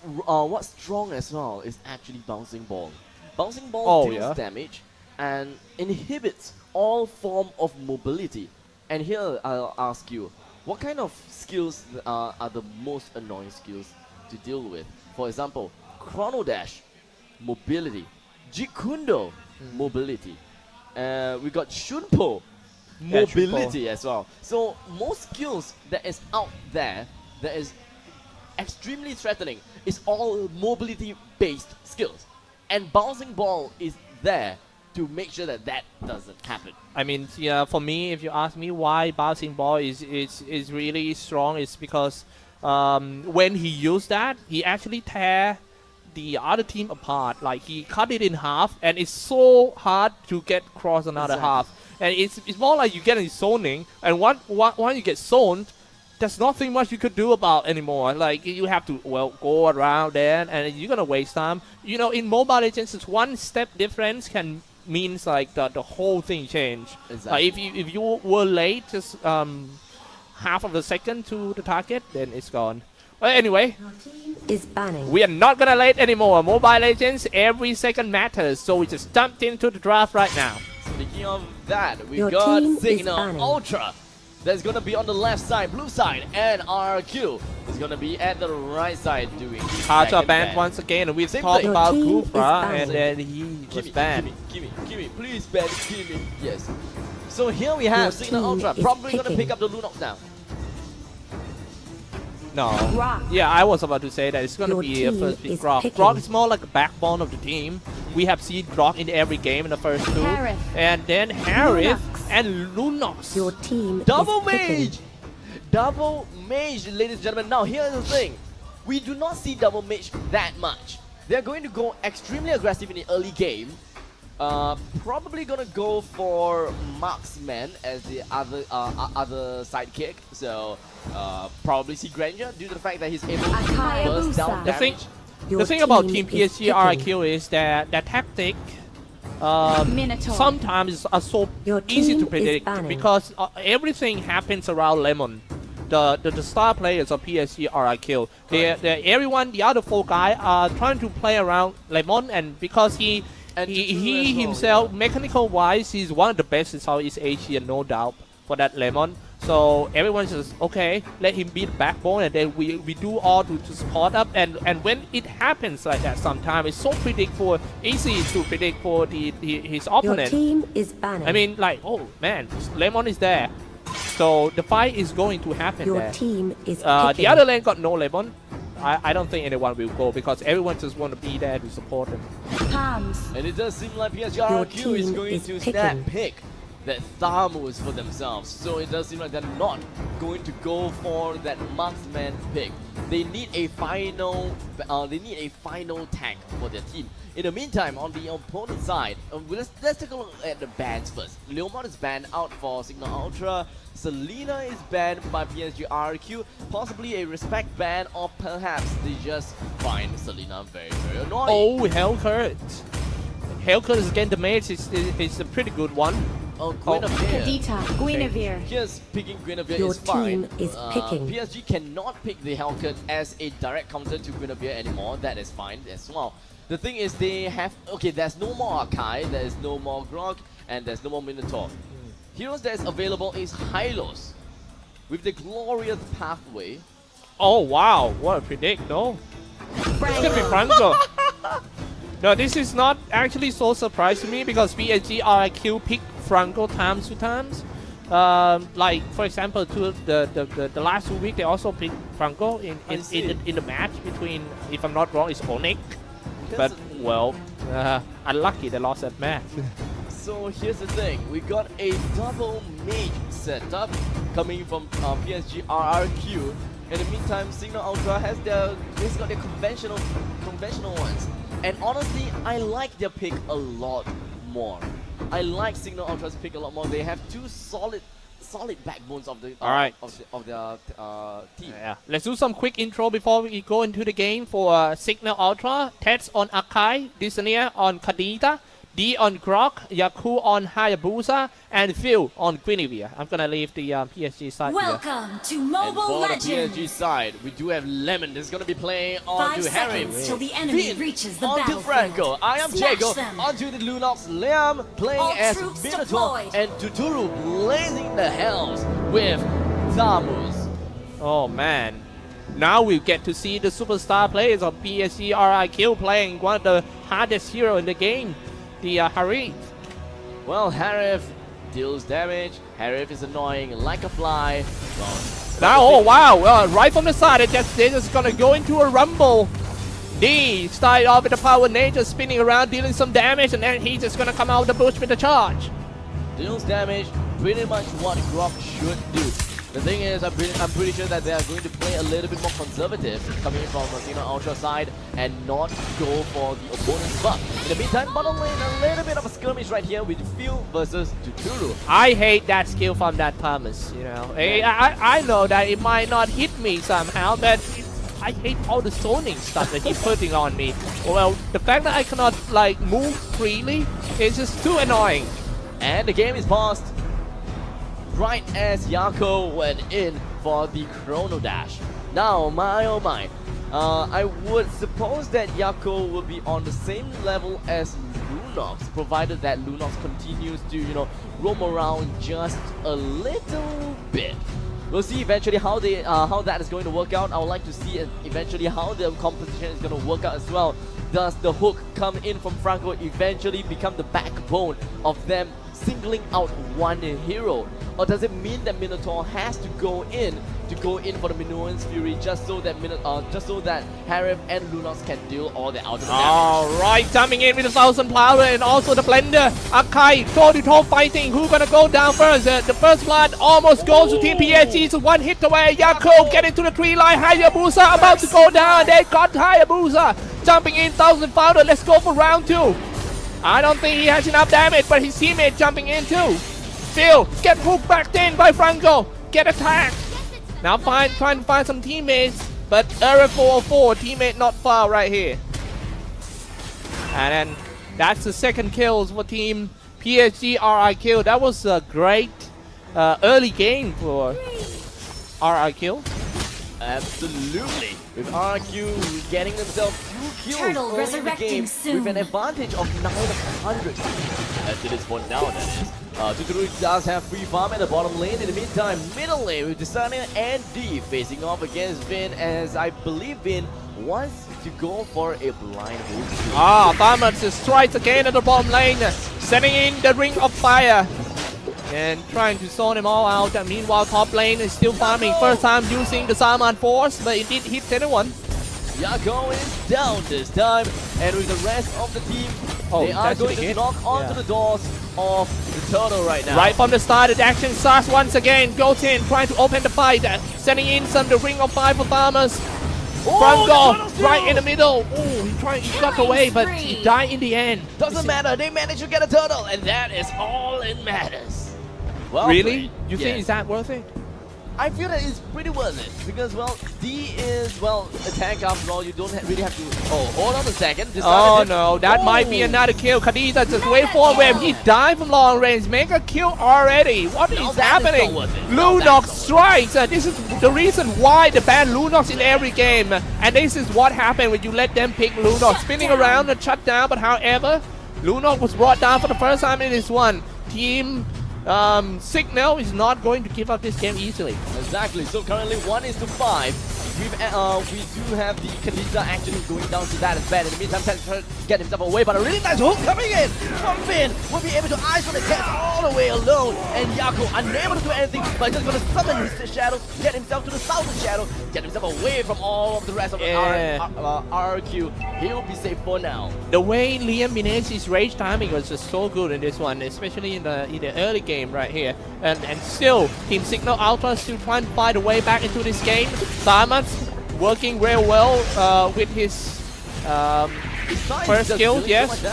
strong as well is actually Bouncing Ball. Bouncing Ball Oh, deals yeah. damage and inhibits all form of mobility. And here I'll ask you, what kind of skills are the most annoying skills to deal with? For example, Chrono Dash, mobility. Jikundo, mobility. We got Shunpo, Yeah, mobility as well. So most skills that is out there that is extremely threatening is all mobility based skills, and Bouncing Ball is there to make sure that that doesn't happen. I mean, yeah, for me, if you ask me why Bouncing Ball is really strong, it's because when he used that, he actually tear the other team apart. Like, he cut it in half, and it's so hard to get across another Exactly. half. And it's more like you get in zoning, and once you get zoned, there's nothing much you could do about anymore. Like, you have to, well, go around there, and you're gonna waste time. You know, in Mobile Legends, it's one step difference can means like the whole thing change. Exactly. If you were late just half of a second to the target, then it's gone. Well, anyway, Is banning. we are not gonna late anymore. Mobile Legends, every second matters, so we just jumped into the draft right now. Speaking of that, we Your got team is Signal banning. Ultra. That's gonna be on the left side, blue side, and RQ is gonna be at the right side doing the Karja second banned ban. once again, and we've Same talked thing. about Your team is Kufra, banned. and then he was Gimme, banned. gimme, please ban Gimme. Yes. So here we have Your Signal team Ultra, is probably gonna picking. pick up the Lunox now. No. Rock. Yeah, I was about to say that it's going to Your be a team first pick is Grok. picking. Grok is more like a backbone of the team. We have seen Grok in every game in the first 2. Harith. And then Harith Lunox. and Lunox. Your team Double is picking. Mage! Double Mage, ladies and gentlemen. Now here's the thing. We do not see Double Mage that much. They're going to go extremely aggressive in the early game. Probably gonna go for Marksman as the other sidekick. So probably see Granger due to the fact that he's able to burst down The thing- damage. Your the thing about team Team is PSG.RRQ is that the tactic sometimes are so Your easy team to is predict banning. because everything happens around Lemon. The star players of PSG.RRQ. Everyone, the other 4 guys are trying to play around Lemon, and because he And Tutu as well, himself, yeah. mechanical wise, he's one of the best in Southeast Asia, no doubt, for that Lemon. So everyone's just, okay, let him be the backbone, and then we do all to support up. And when it happens like that sometimes, it's so easy to predict for his Your opponent. team is banning. I mean, like, oh man, Lemon is there. So the fight is going to happen your there. team is The picking. other lane got no Lemon. I don't think anyone will go because everyone just want to be there to support him. And it does seem like Your PSG.RRQ is team going is to picking. snap pick that Tharmos for themselves. So it does seem like they're not going to go for that marksman pick. They need a final tank for their team. In the meantime, on the opponent side, let's take a look at the bans first. Leomon is banned out for Signal Ultra. Selena is banned by PSG.RRQ. Possibly a respect ban, or perhaps they just find Selena very, very annoying. Oh, Hellcut. Hellcut is again the mage is a pretty good one. Oh, Guinevere. Kadita, Guinevere. Here's picking Guinevere Your is fine. team is picking. PSG cannot pick the Hellcat as a direct counter to Guinevere anymore. That is fine as well. The thing is they have... Okay, there's no more Akai, there's no more Grog, and there's no more Minotaur. Heroes that is available is Hylos. With the glorious pathway. Oh wow, what a predict, no? It's gonna be Franco. No, this is not actually so surprising to me because PSG.RRQ pick Franco times to times. Like for example, to the last 2 weeks they also picked Franco in the match between, if I'm not wrong, it's Onyx. But well, unlucky they lost that match. So here's the thing, we got a double mage setup coming from PSG.RRQ. In the meantime, Signal Ultra has got their conventional ones. And honestly, I like their pick a lot more. I like Signal Ultra's pick a lot more. They have two solid backbones of the of their team. Yeah. Let's do some quick intro before we go into the game for Signal Ultra. Tets on Akai, Disney on Kadita, D on Grok, Yaku on Hayabusa, and Phil on Guinevere. I'm gonna leave the PSG side here. Welcome to And Mobile for the Legends. PSG side, we do have Lemon that's gonna be playing on 5 to Harry. seconds till the enemy Finn reaches the onto battlefield. Franco. I am Smash Jago them. onto the Lunox. Liam playing All as troops Minotaur deployed. and Tuturu blazing the hells with Thamus. Oh man. Now we get to see the superstar players of PSG.RRQ playing one of the hardest hero in the game, the Harry. Well, Harif deals damage. Harif is annoying like a fly. Well, Now, oh wow, right from the side, they're just gonna go into a rumble. D started off with the power nature, spinning around, dealing some damage, and then he's just gonna come out of the bush with the charge. deals damage, pretty much what Grok should do. The thing is, I'm pretty sure that they are going to play a little bit more conservative coming from the Signal Ultra side and not go for the opponent's buff. In the meantime, bottom lane, a little bit of a skirmish right here with Phil versus Tuturu. I hate that skill from that Thomas, you know. I know that it might not hit me somehow, but I hate all the zoning stuff that he's putting on me. Well, the fact that I cannot like move freely is just too annoying. And the game is paused right as Yako went in for the Chrono Dash. Now, my oh my, I would suppose that Yako will be on the same level as Lunox, provided that Lunox continues to, you know, roam around just a little bit. We'll see eventually how that is going to work out. I would like to see eventually how the competition is going to work out as well. Does the hook come in from Franco eventually become the backbone of them singling out one hero, or does it mean that Minotaur has to go in for the Minoan's Fury just so that Harif and Lunox can deal all the ultimate damage? Alright, jumping in with the 1000 power and also the blender. Akai, toe-to-toe fighting. Who's gonna go down first? The first blood almost goes to Team PSG. So one hit away. Yako get into the tree line. Hayabusa about to go down. They got Hayabusa. Jumping in, 1000 powder. Let's go for round 2. I don't think he has enough damage, but his teammate jumping in too. Phil, get hooked back in by Franco. Get attacked. Now trying to find some teammates, but Error 404, teammate not far right here. And then that's the second kills for team PSG.RRQ. That was a great early game for RRQ. Absolutely. With RRQ getting themselves 2 kills Turtle early in the resurrecting game soon. with an advantage of 900. As it is for now, that is. Tuturu does have free farm at the bottom lane. In the meantime, middle lane with Desania and D facing off against Vin, as I believe Vin wants to go for a blind hold. Thomas strikes again at the bottom lane, setting in the ring of fire. And trying to zone them all out. And meanwhile, top lane is still farming. First time using the Salmon Force, but it did hit anyone. Yako is down this time, and with the rest of the team, they are going to knock onto the doors of the Turtle right now. Right from the start, the action starts once again. Goes in, trying to open the fight, sending in some the ring of fire for farmers. Franco, right in the middle. He got away, but he died in the end. Doesn't matter, they managed to get a turtle, and that is all it matters. Well Really? played. You think is that worth it? I feel that it's pretty worth it because, well, D is, well, a tank after all. You don't really have to. Oh, hold on a second. Oh no, that might be another kill. Kadita just wait for him. He died from long range. Make a kill already. What is happening? Lunox strikes. This is the reason why they ban Lunox in every game. And this is what happened when you let them pick Lunox. Spinning around and shut down. But however, Lunox was brought down for the first time in this one. Team Signal is not going to give up this game easily. Exactly. So currently 1:5. we do have the kalinya actually going down to that as bad. In the meantime, Ted trying to get himself away, but a really nice hook coming in from Finn. Will be able to isolate Ted all the way alone, and Yako unable to do anything, but just gonna summon his shadow, get himself to the southern shadow, get himself away from all of the rest of the RRQ. He'll be safe for now. The way Liam managed his rage timing was just so good in this one, especially in the early game right here. And still, Team Signal Ultra still trying to find a way back into this game. Simon's working real well with his first skill, yes.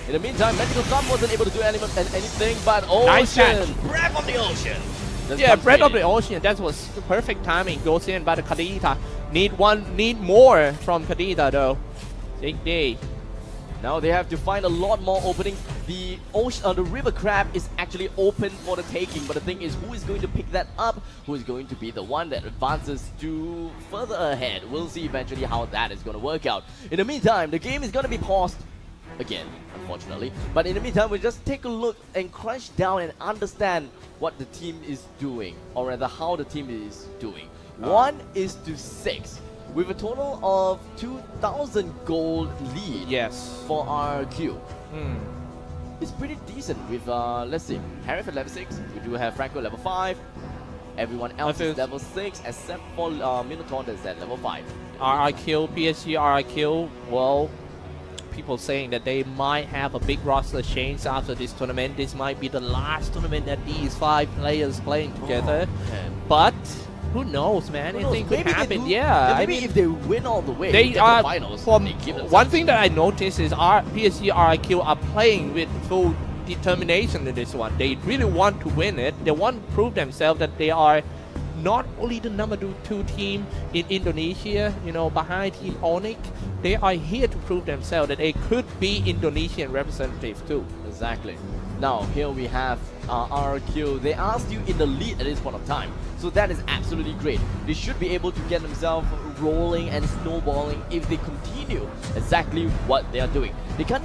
In the meantime, Magical Storm wasn't able to do anything, but Nice catch. Ocean, Breath of the Ocean. Just Yeah, comes Breath of straight the Ocean, that was the perfect timing. Goes in by the Kadita. Need more from Kadita though. Big day. Now they have to find a lot more openings. The ocean, the river crab is actually open for the taking, but the thing is, who is going to pick that up? Who is going to be the one that advances to further ahead? We'll see eventually how that is going to work out. In the meantime, the game is going to be paused again, unfortunately. But in the meantime, we'll just take a look and crunch down and understand what the team is doing, or rather how the team is doing. 1-6. With a total of 2,000 gold lead Yes. for RRQ. Hmm. It's pretty decent with, let's see, Harry at level 6, we do have Franco level 5, everyone else is level 6 except for Minotaur that's at level 5. RRQ, PSG.RRQ, well, people saying that they might have a big roster change after this tournament. This might be the last tournament that these 5 players playing together. But who knows, man? Anything could happen. Yeah, Maybe if they win all the way, they get are. the finals, From they keep themselves. one thing that I noticed is PSG.RRQ are playing with full determination in this one. They really want to win it. They want to prove themselves that they are not only the number 2 team in Indonesia, you know, behind Team Onyx. They are here to prove themselves that they could be Indonesian representatives too. Exactly. Now, here we have RRQ. They are still in the lead at this point of time. So that is absolutely great. They should be able to get themselves rolling and snowballing if they continue exactly what they are doing. They can't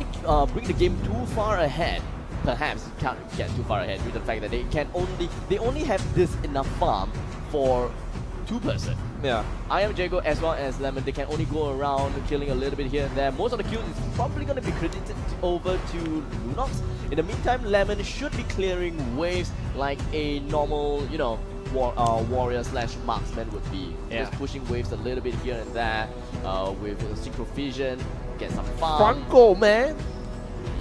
bring the game too far ahead. Perhaps can't get too far ahead with the fact that they only have this enough farm for 2-person. Yeah. I am Jago as well as Lemon. They can only go around killing a little bit here and there. Most of the kills is probably going to be credited over to Lunox. In the meantime, Lemon should be clearing waves like a normal, you know, warrior slash marksman would be. Yeah. Just pushing waves a little bit here and there with synchrovision, get some farm. Franco, man.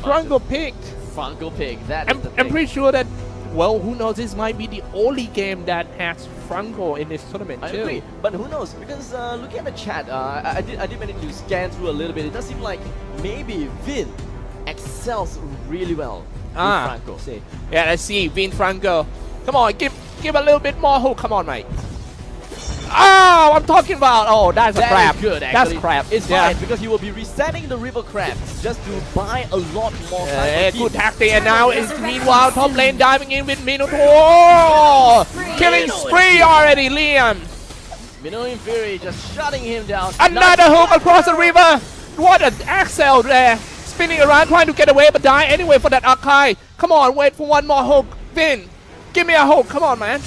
Franco picked. Franco pick. That is the I'm thing. pretty sure that, well, who knows, this might be the only game that has Franco in this tournament I too. agree, but who knows? Because looking at the chat, I did manage to scan through a little bit. It does seem like maybe Vin excels really well with Franco. See. Yeah, let's see. Vin Franco. Come on, give a little bit more hook. Come on, mate. Oh, I'm talking about. Oh, that's a That crap. is good, actually. That's crap. It's yeah. fine because he will be resetting the river crab just to buy a lot more time. Yeah, for good team. tactic, and now it's meanwhile top lane diving in with Minotaur. Killing spree already, Liam. Minotaur Fury just shutting him down. Another hook across the river. What an axle there. Spinning around trying to get away but die anyway for that Akai. Come on, wait for one more hook. Vin, give me a hook. Come on, man.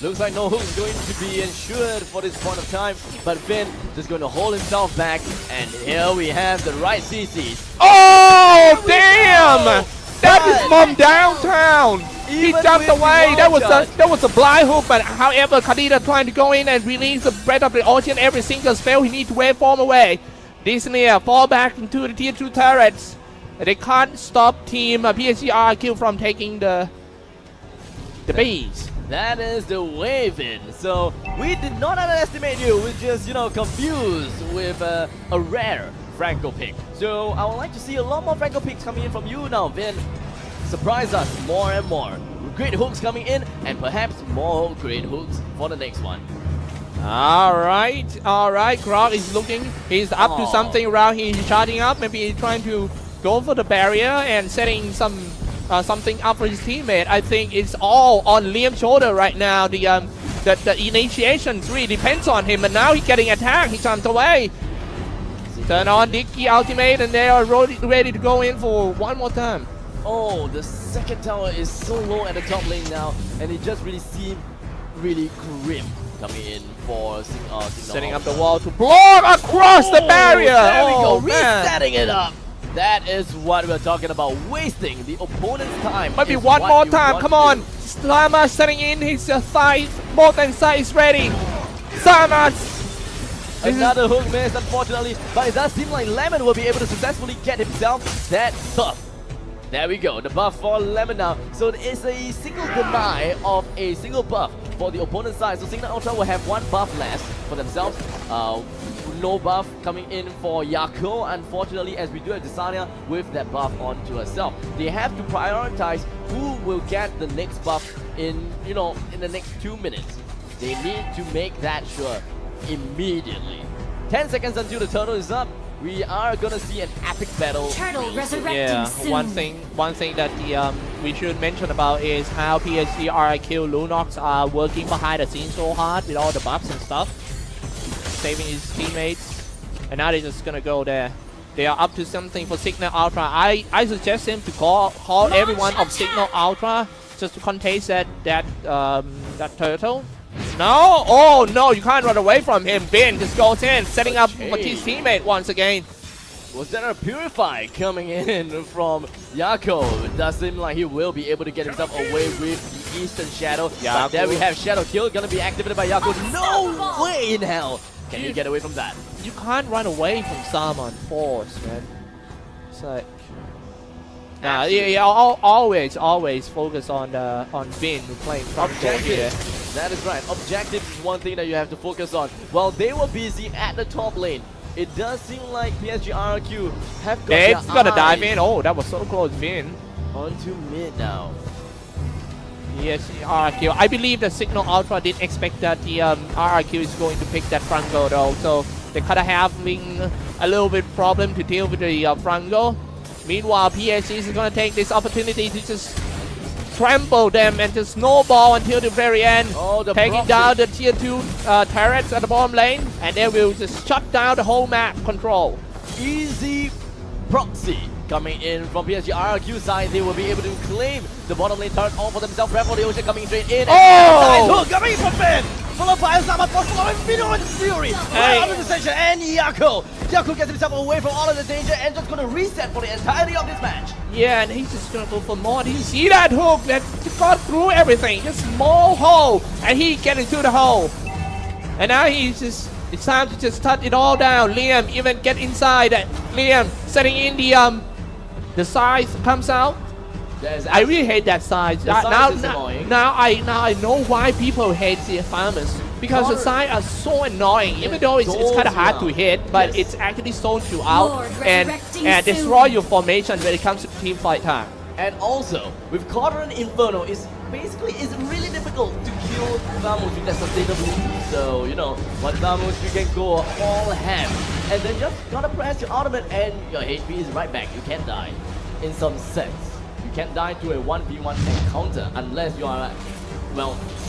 Looks like no hook is going to be ensured for this point of time, but Finn just going to hold himself back, and here we have the right CCs. Oh, damn! That is from downtown. He Even jumped with away. the That was a blind hook, but however, Kadita trying to go in and release the Breath of the Ocean. Every single spell he needs to waveform away. Disney fall back into the tier 2 turrets. They can't stop team PSG.RRQ from taking the bees. That is the wave in. So we did not underestimate you. We're just, you know, confused with a rare Franco pick. So I would like to see a lot more Franco picks coming in from you now, Vin. Surprise us more and more. Great hooks coming in, and perhaps more great hooks for the next one. Alright. Grog is looking. He's up to something around here. He's charging up. Maybe he's trying to go for the barrier and setting something up for his teammate. I think it's all on Liam's shoulder right now. The initiation really depends on him, but now he's getting attacked. He jumped away. Turn on Dicky ultimate, and they are ready to go in for one more time. Oh, the second tower is so low at the top lane now, and it just really seems really grim coming in for Signal Setting up the Ultra. wall to block across the barrier. There we Oh, go, man. resetting it up. That is what we're talking about, wasting the opponent's time. Maybe is one what more you time. want Come to on. do. Slama setting in his side. Both side is ready. Sama. Another hook miss, unfortunately, but it does seem like Lemon will be able to successfully get himself that buff. There we go, the buff for Lemon now. So it's a single deny of a single buff for the opponent's side. So Signal Ultra will have one buff less for themselves. No buff coming in for Yako, unfortunately, as we do have Desania with that buff onto herself. They have to prioritize who will get the next buff in the next 2 minutes. They need to make that sure immediately. 10 seconds until the turtle is up. We are gonna see an epic battle. Turtle resurrecting Yeah, soon. one thing that we should mention about is how PSG.RRQ Lunox are working behind the scenes so hard with all the buffs and stuff, saving his teammates, and now they're just gonna go there. They are up to something for Signal Ultra. I suggest him to call everyone of Signal Ultra just to contest that turtle. No! Oh no, you can't run away from him. Vin just goes in, setting up Okay. his teammate once again. Was there a Purify coming in from Yako? It does seem like he will be able to get himself away with the Eastern Shadow. But there we have Shadow Kill gonna be activated by Yako. No way in hell can he get away from that. You can't run away from Salmon Force, man. It's like, nah, yeah, always focus on Vin who playing front court here. Objective. That is right. Objective is one thing that you have to focus on. While they were busy at the top lane, it does seem like PSG.RRQ have got their It's gonna dive eyes in. Oh, that was so close, Vin. onto mid now. Yes, RRQ. I believe the Signal Ultra didn't expect that the RRQ is going to pick that front goal though, so they kind of having a little bit problem to deal with the front goal. Meanwhile, PSG is gonna take this opportunity to just trample them and just snowball until the very end, Oh, the taking proxy. down the tier 2 turrets at the bottom lane, and they will just shut down the whole map control. Easy proxy coming in from PSG.RRQ side. They will be able to claim the bottom lane turret all for themselves. Red for the Ocean coming straight in. Oh! Hook coming from Ben. Followed by Osama Force, following Vino and Fury. Hey. Right under the station, and Yako. Yako gets himself away from all of the danger and just gonna reset for the entirety of this match. Yeah, and he's just gonna go for more. Did you see that hook that got through everything? Just small hole, and he get into the hole. And now it's time to just touch it all down. Liam even get inside. Liam setting in the size comes out. I really hate that size. The size is annoying. Now I know why people hate the farmers. Because the size are so annoying. Even though it's zones kind of hard you to out. hit, but Yes. it's actually zones you out Lord, and resurrecting destroy soon. your formation when it comes to team fight time. And also, with Quadrant Inferno, it's really difficult to kill Thamus with that sustainability. So, when Thamus, you can go all ham. And then just gotta press your ultimate and your HP is right back. You can't die. In some sense. You can't die to a 1v1 encounter unless you are,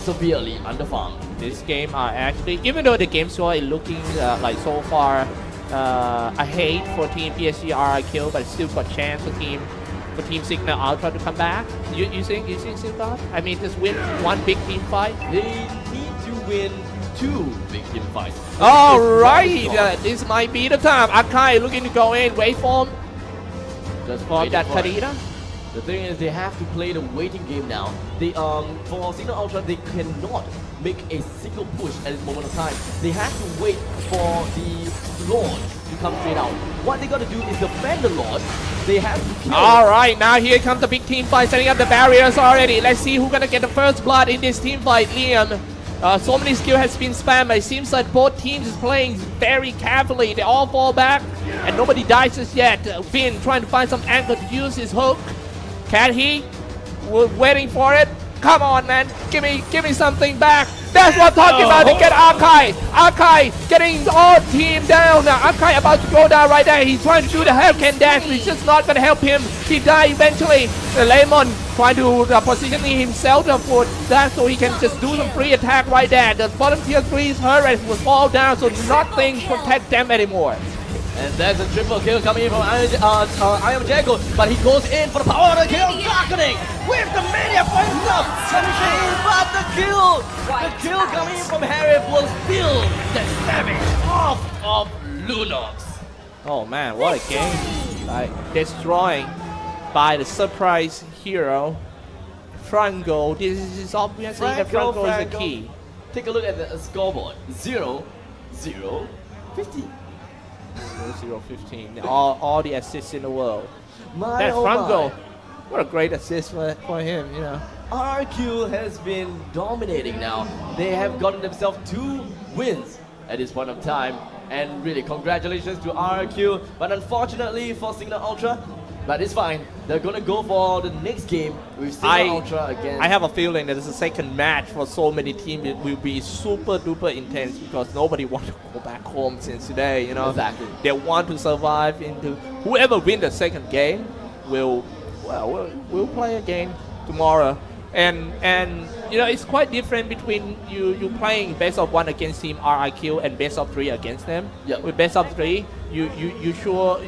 severely underfarmed. This game are actually, even though the game score is looking like so far ahead for Team PSG.RRQ, but still got chance for Team Signal Ultra to come back. You think still got? I mean, just win one big team fight. They need to win 2 big team fights. All It's right, very strong. this might be the time. Akai looking to go in, wait for him Just for waiting that for it. Kadira. The thing is, they have to play the waiting game now. They for Signal Ultra, they cannot make a single push at this moment of time. They have to wait for the Lord to come straight out. What they gotta do is defend the Lord. They have to kill. All right, now here comes the big team fight, setting up the barriers already. Let's see who's gonna get the first blood in this team fight. Liam, so many skill has been spammed, but it seems like both teams is playing very carefully. They all fall back, and nobody dies just yet. Vin trying to find some angle to use his hook. Can he? We're waiting for it. Come on, man. Give me something back. That's what I'm talking about. They get Akai. Akai getting all team down. Now Akai about to go down right there. He's trying to do the hurricane dash, but it's just not going to help him. He die eventually. Lemon trying to positioning himself for that so he can just do some free attack right there. The bottom tier 3's turret will fall down, so nothing protect them anymore. And there's a triple kill coming in from Iron Jago, but he goes in for the power of the kill, darkening with the mania for himself. Coming in, but the kill! The kill coming in from Harif will steal the savage off of Lunox. Oh man, what a game! Like destroying by the surprise hero, Franco. This is obviously the Franco is the key. Take a look at the scoreboard. 0, 0, 50. 0-15. All the assists in the world. My That oh Franco, my. what a great assist for him, you know. RRQ has been dominating now. They have gotten themselves 2 wins at this point of time. And really, congratulations to RRQ. But unfortunately for Signal Ultra, but it's fine. They're gonna go for the next game with Signal Ultra again. I have a feeling that the second match for so many teams it will be super duper intense because nobody wants to go back home since today, you know. Exactly. They want to survive into whoever win the second game will play again tomorrow. And you know it's quite different between you playing best of 1 against team RRQ and best of 3 against them. Yep. With best of 3, you sure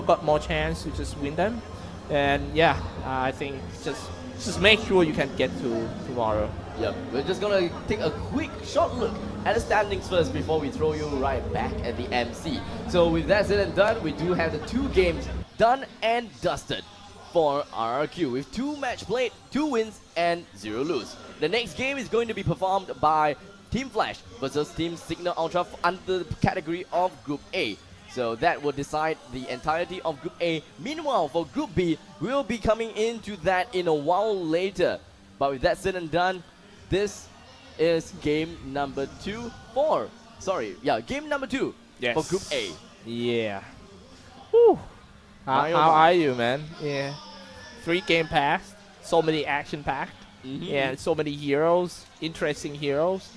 got more chance to just win them. And yeah, I think just make sure you can get to tomorrow. Yep, we're just gonna take a quick short look at the standings first before we throw you right back at the MC. So with that said and done, we do have the 2 games done and dusted for RRQ with 2 match played, 2 wins and 0 lose. The next game is going to be performed by Team Flash versus Team Signal Ultra under the category of Group A. So that will decide the entirety of Group A. Meanwhile, for Group B, we'll be coming into that in a while later. But with that said and done, this is game number 2 for, game number 2 for Group A. Yeah. Whew. My oh How my. are you, man? Yeah. 3 game passed. So many action packed. And so many heroes, interesting heroes.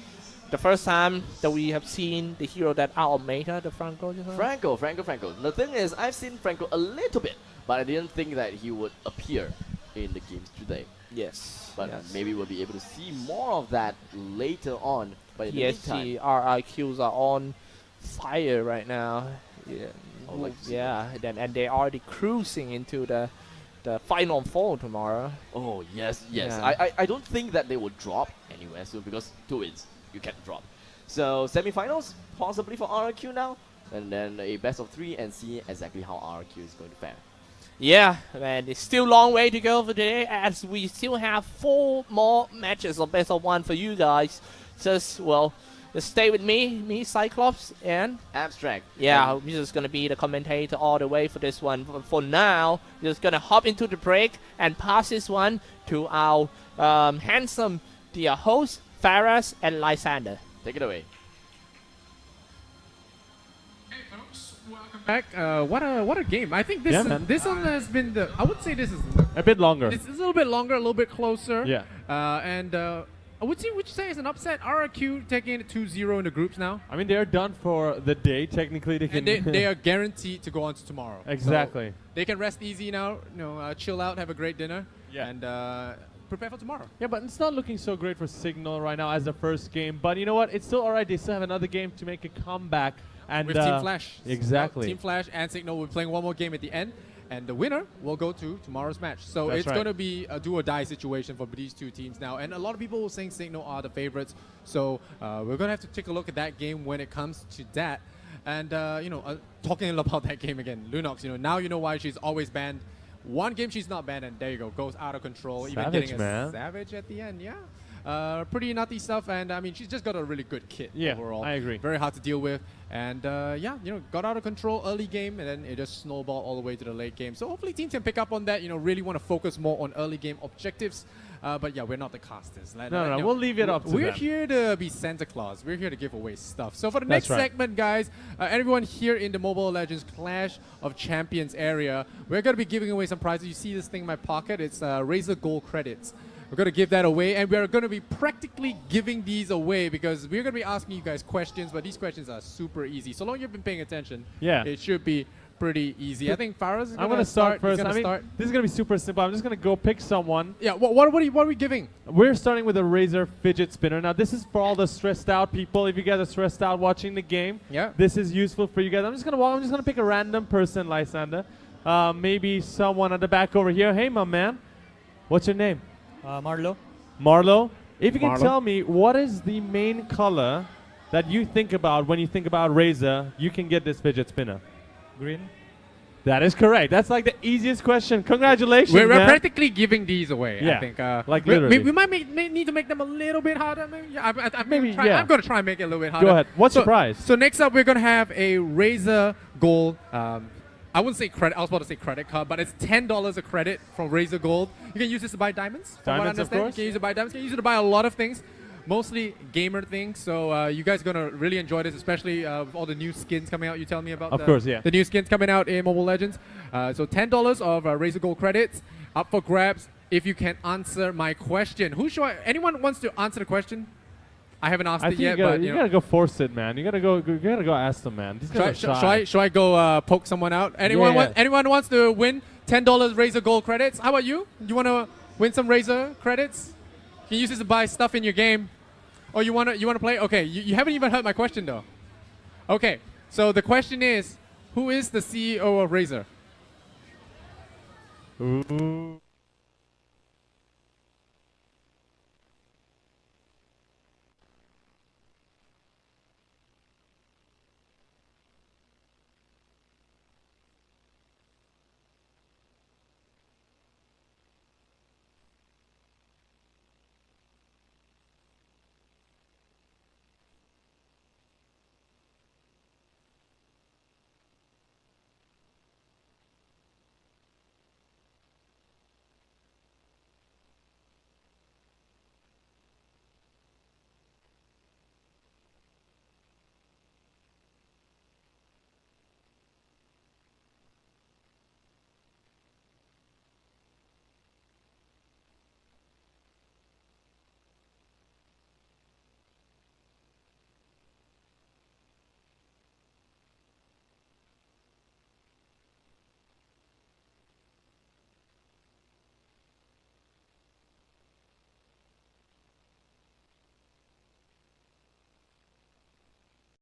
The first time that we have seen the hero that out of meta, the Franco. Franco. The thing is, I've seen Franco a little bit, but I didn't think that he would appear in the games today. Yes. But yes. maybe we'll be able to see more of that later on. But in the meantime, PSG RRQs are on fire right now. Yeah. I would like to see Yeah. And they're already cruising into the final 4 tomorrow. oh yes. Yeah. I don't think that they will drop anywhere soon because 2 wins you can't drop. So semifinals possibly for RRQ now, and then a best of 3 and see exactly how RRQ is going to fare. Yeah, man, it's still a long way to go for today as we still have 4 more matches of best of 1 for you guys. Just stay with me Cyclops, and Abstract. yeah, we're just gonna be the commentator all the way for this one. But for now, we're just gonna hop into the break and pass this one to our handsome dear host, Faras and Lysander. Take it away. Hey folks, welcome back. What a game! I think this Yeah, man. this one has been I would say this is A bit longer. it's a little bit longer, a little bit closer. Yeah. Would you say it's an upset? RRQ taking it 2-0 in the groups now, I mean, they're done for the day. Technically, they can. and they are guaranteed to go on to tomorrow. So Exactly. they can rest easy now. Chill out, have a great dinner, Yeah. and prepare for tomorrow. Yeah, but it's not looking so great for Signal right now as the first game. But you know what? It's still alright. They still have another game to make a comeback. And With Team Flash. Exactly. Team Flash and Signal will be playing one more game at the end, and the winner will go to tomorrow's match. So That's it's right. going to be a do or die situation for these 2 teams now. And a lot of people were saying Signal are the favorites. So we're going to have to take a look at that game when it comes to that. And talking about that game again, Lunox. Now you know why she's always banned. One game she's not banned, and there you go, goes out of control. Even Savage, getting a man. savage at the end. Yeah. Pretty nutty stuff, and I mean she's just got a really good kit Yeah, overall. I agree. Very hard to deal with, and got out of control early game, and then it just snowballed all the way to the late game. So hopefully teams can pick up on that. Really want to focus more on early game objectives. But yeah, we're not the casters. No, we'll leave it up to We're them. here to be Santa Claus. We're here to give away stuff. So for the next That's right. segment, guys, everyone here in the Mobile Legends Clash of Champions area, we're going to be giving away some prizes. You see this thing in my pocket? It's Razor Gold credits. We're going to give that away, and we're going to be practically giving these away because we're going to be asking you guys questions, but these questions are super easy. So long as you've been paying attention, Yeah. it should be pretty easy. I think Faraz is I'm gonna start first. He's gonna start. This is gonna be super simple. I'm just gonna go pick someone. Yeah, what are we giving? We're starting with a Razer fidget spinner. Now, this is for all the stressed out people. If you guys are stressed out watching the game, Yeah. this is useful for you guys. I'm just gonna pick a random person, Lysander. Maybe someone at the back over here. Hey, my man. What's your name? Marlo. Marlo, if you can Marlo? tell me what is the main color that you think about when you think about Razer, you can get this fidget spinner. Green. That is correct. That's like the easiest question. Congratulations, We're man. practically giving these away. Yeah, I think. like we literally. might need to make them a little bit harder. Maybe. Yeah, Maybe, yeah. I'm gonna try and make it a little bit harder. Go ahead. What's so, the prize? So next up, we're gonna have a Razer Gold. I wouldn't say credit. I was about to say credit card, but it's $10 a credit from Razer Gold. You can use this to buy diamonds. From what I Diamonds, of understand. course. You can use it to buy diamonds. You can use it to buy a lot of things. Mostly gamer things, so you guys are gonna really enjoy this, especially with all the new skins coming out. You tell me about Of course, yeah. the new skins coming out in Mobile Legends. So $10 of Razer Gold credits up for grabs if you can answer my question. Anyone wants to answer the question? I haven't asked I it think yet, you gotta, but you gotta go force it, man. You gotta go ask them, man. These guys are shy. should I go poke someone out? Anyone Yeah. anyone wants to win $10 Razer Gold credits? How about you? You want to win some Razer credits? You can use this to buy stuff in your game. Oh, you wanna play? Okay, you haven't even heard my question though. Okay, so the question is, who is the CEO of Razer? Ooh.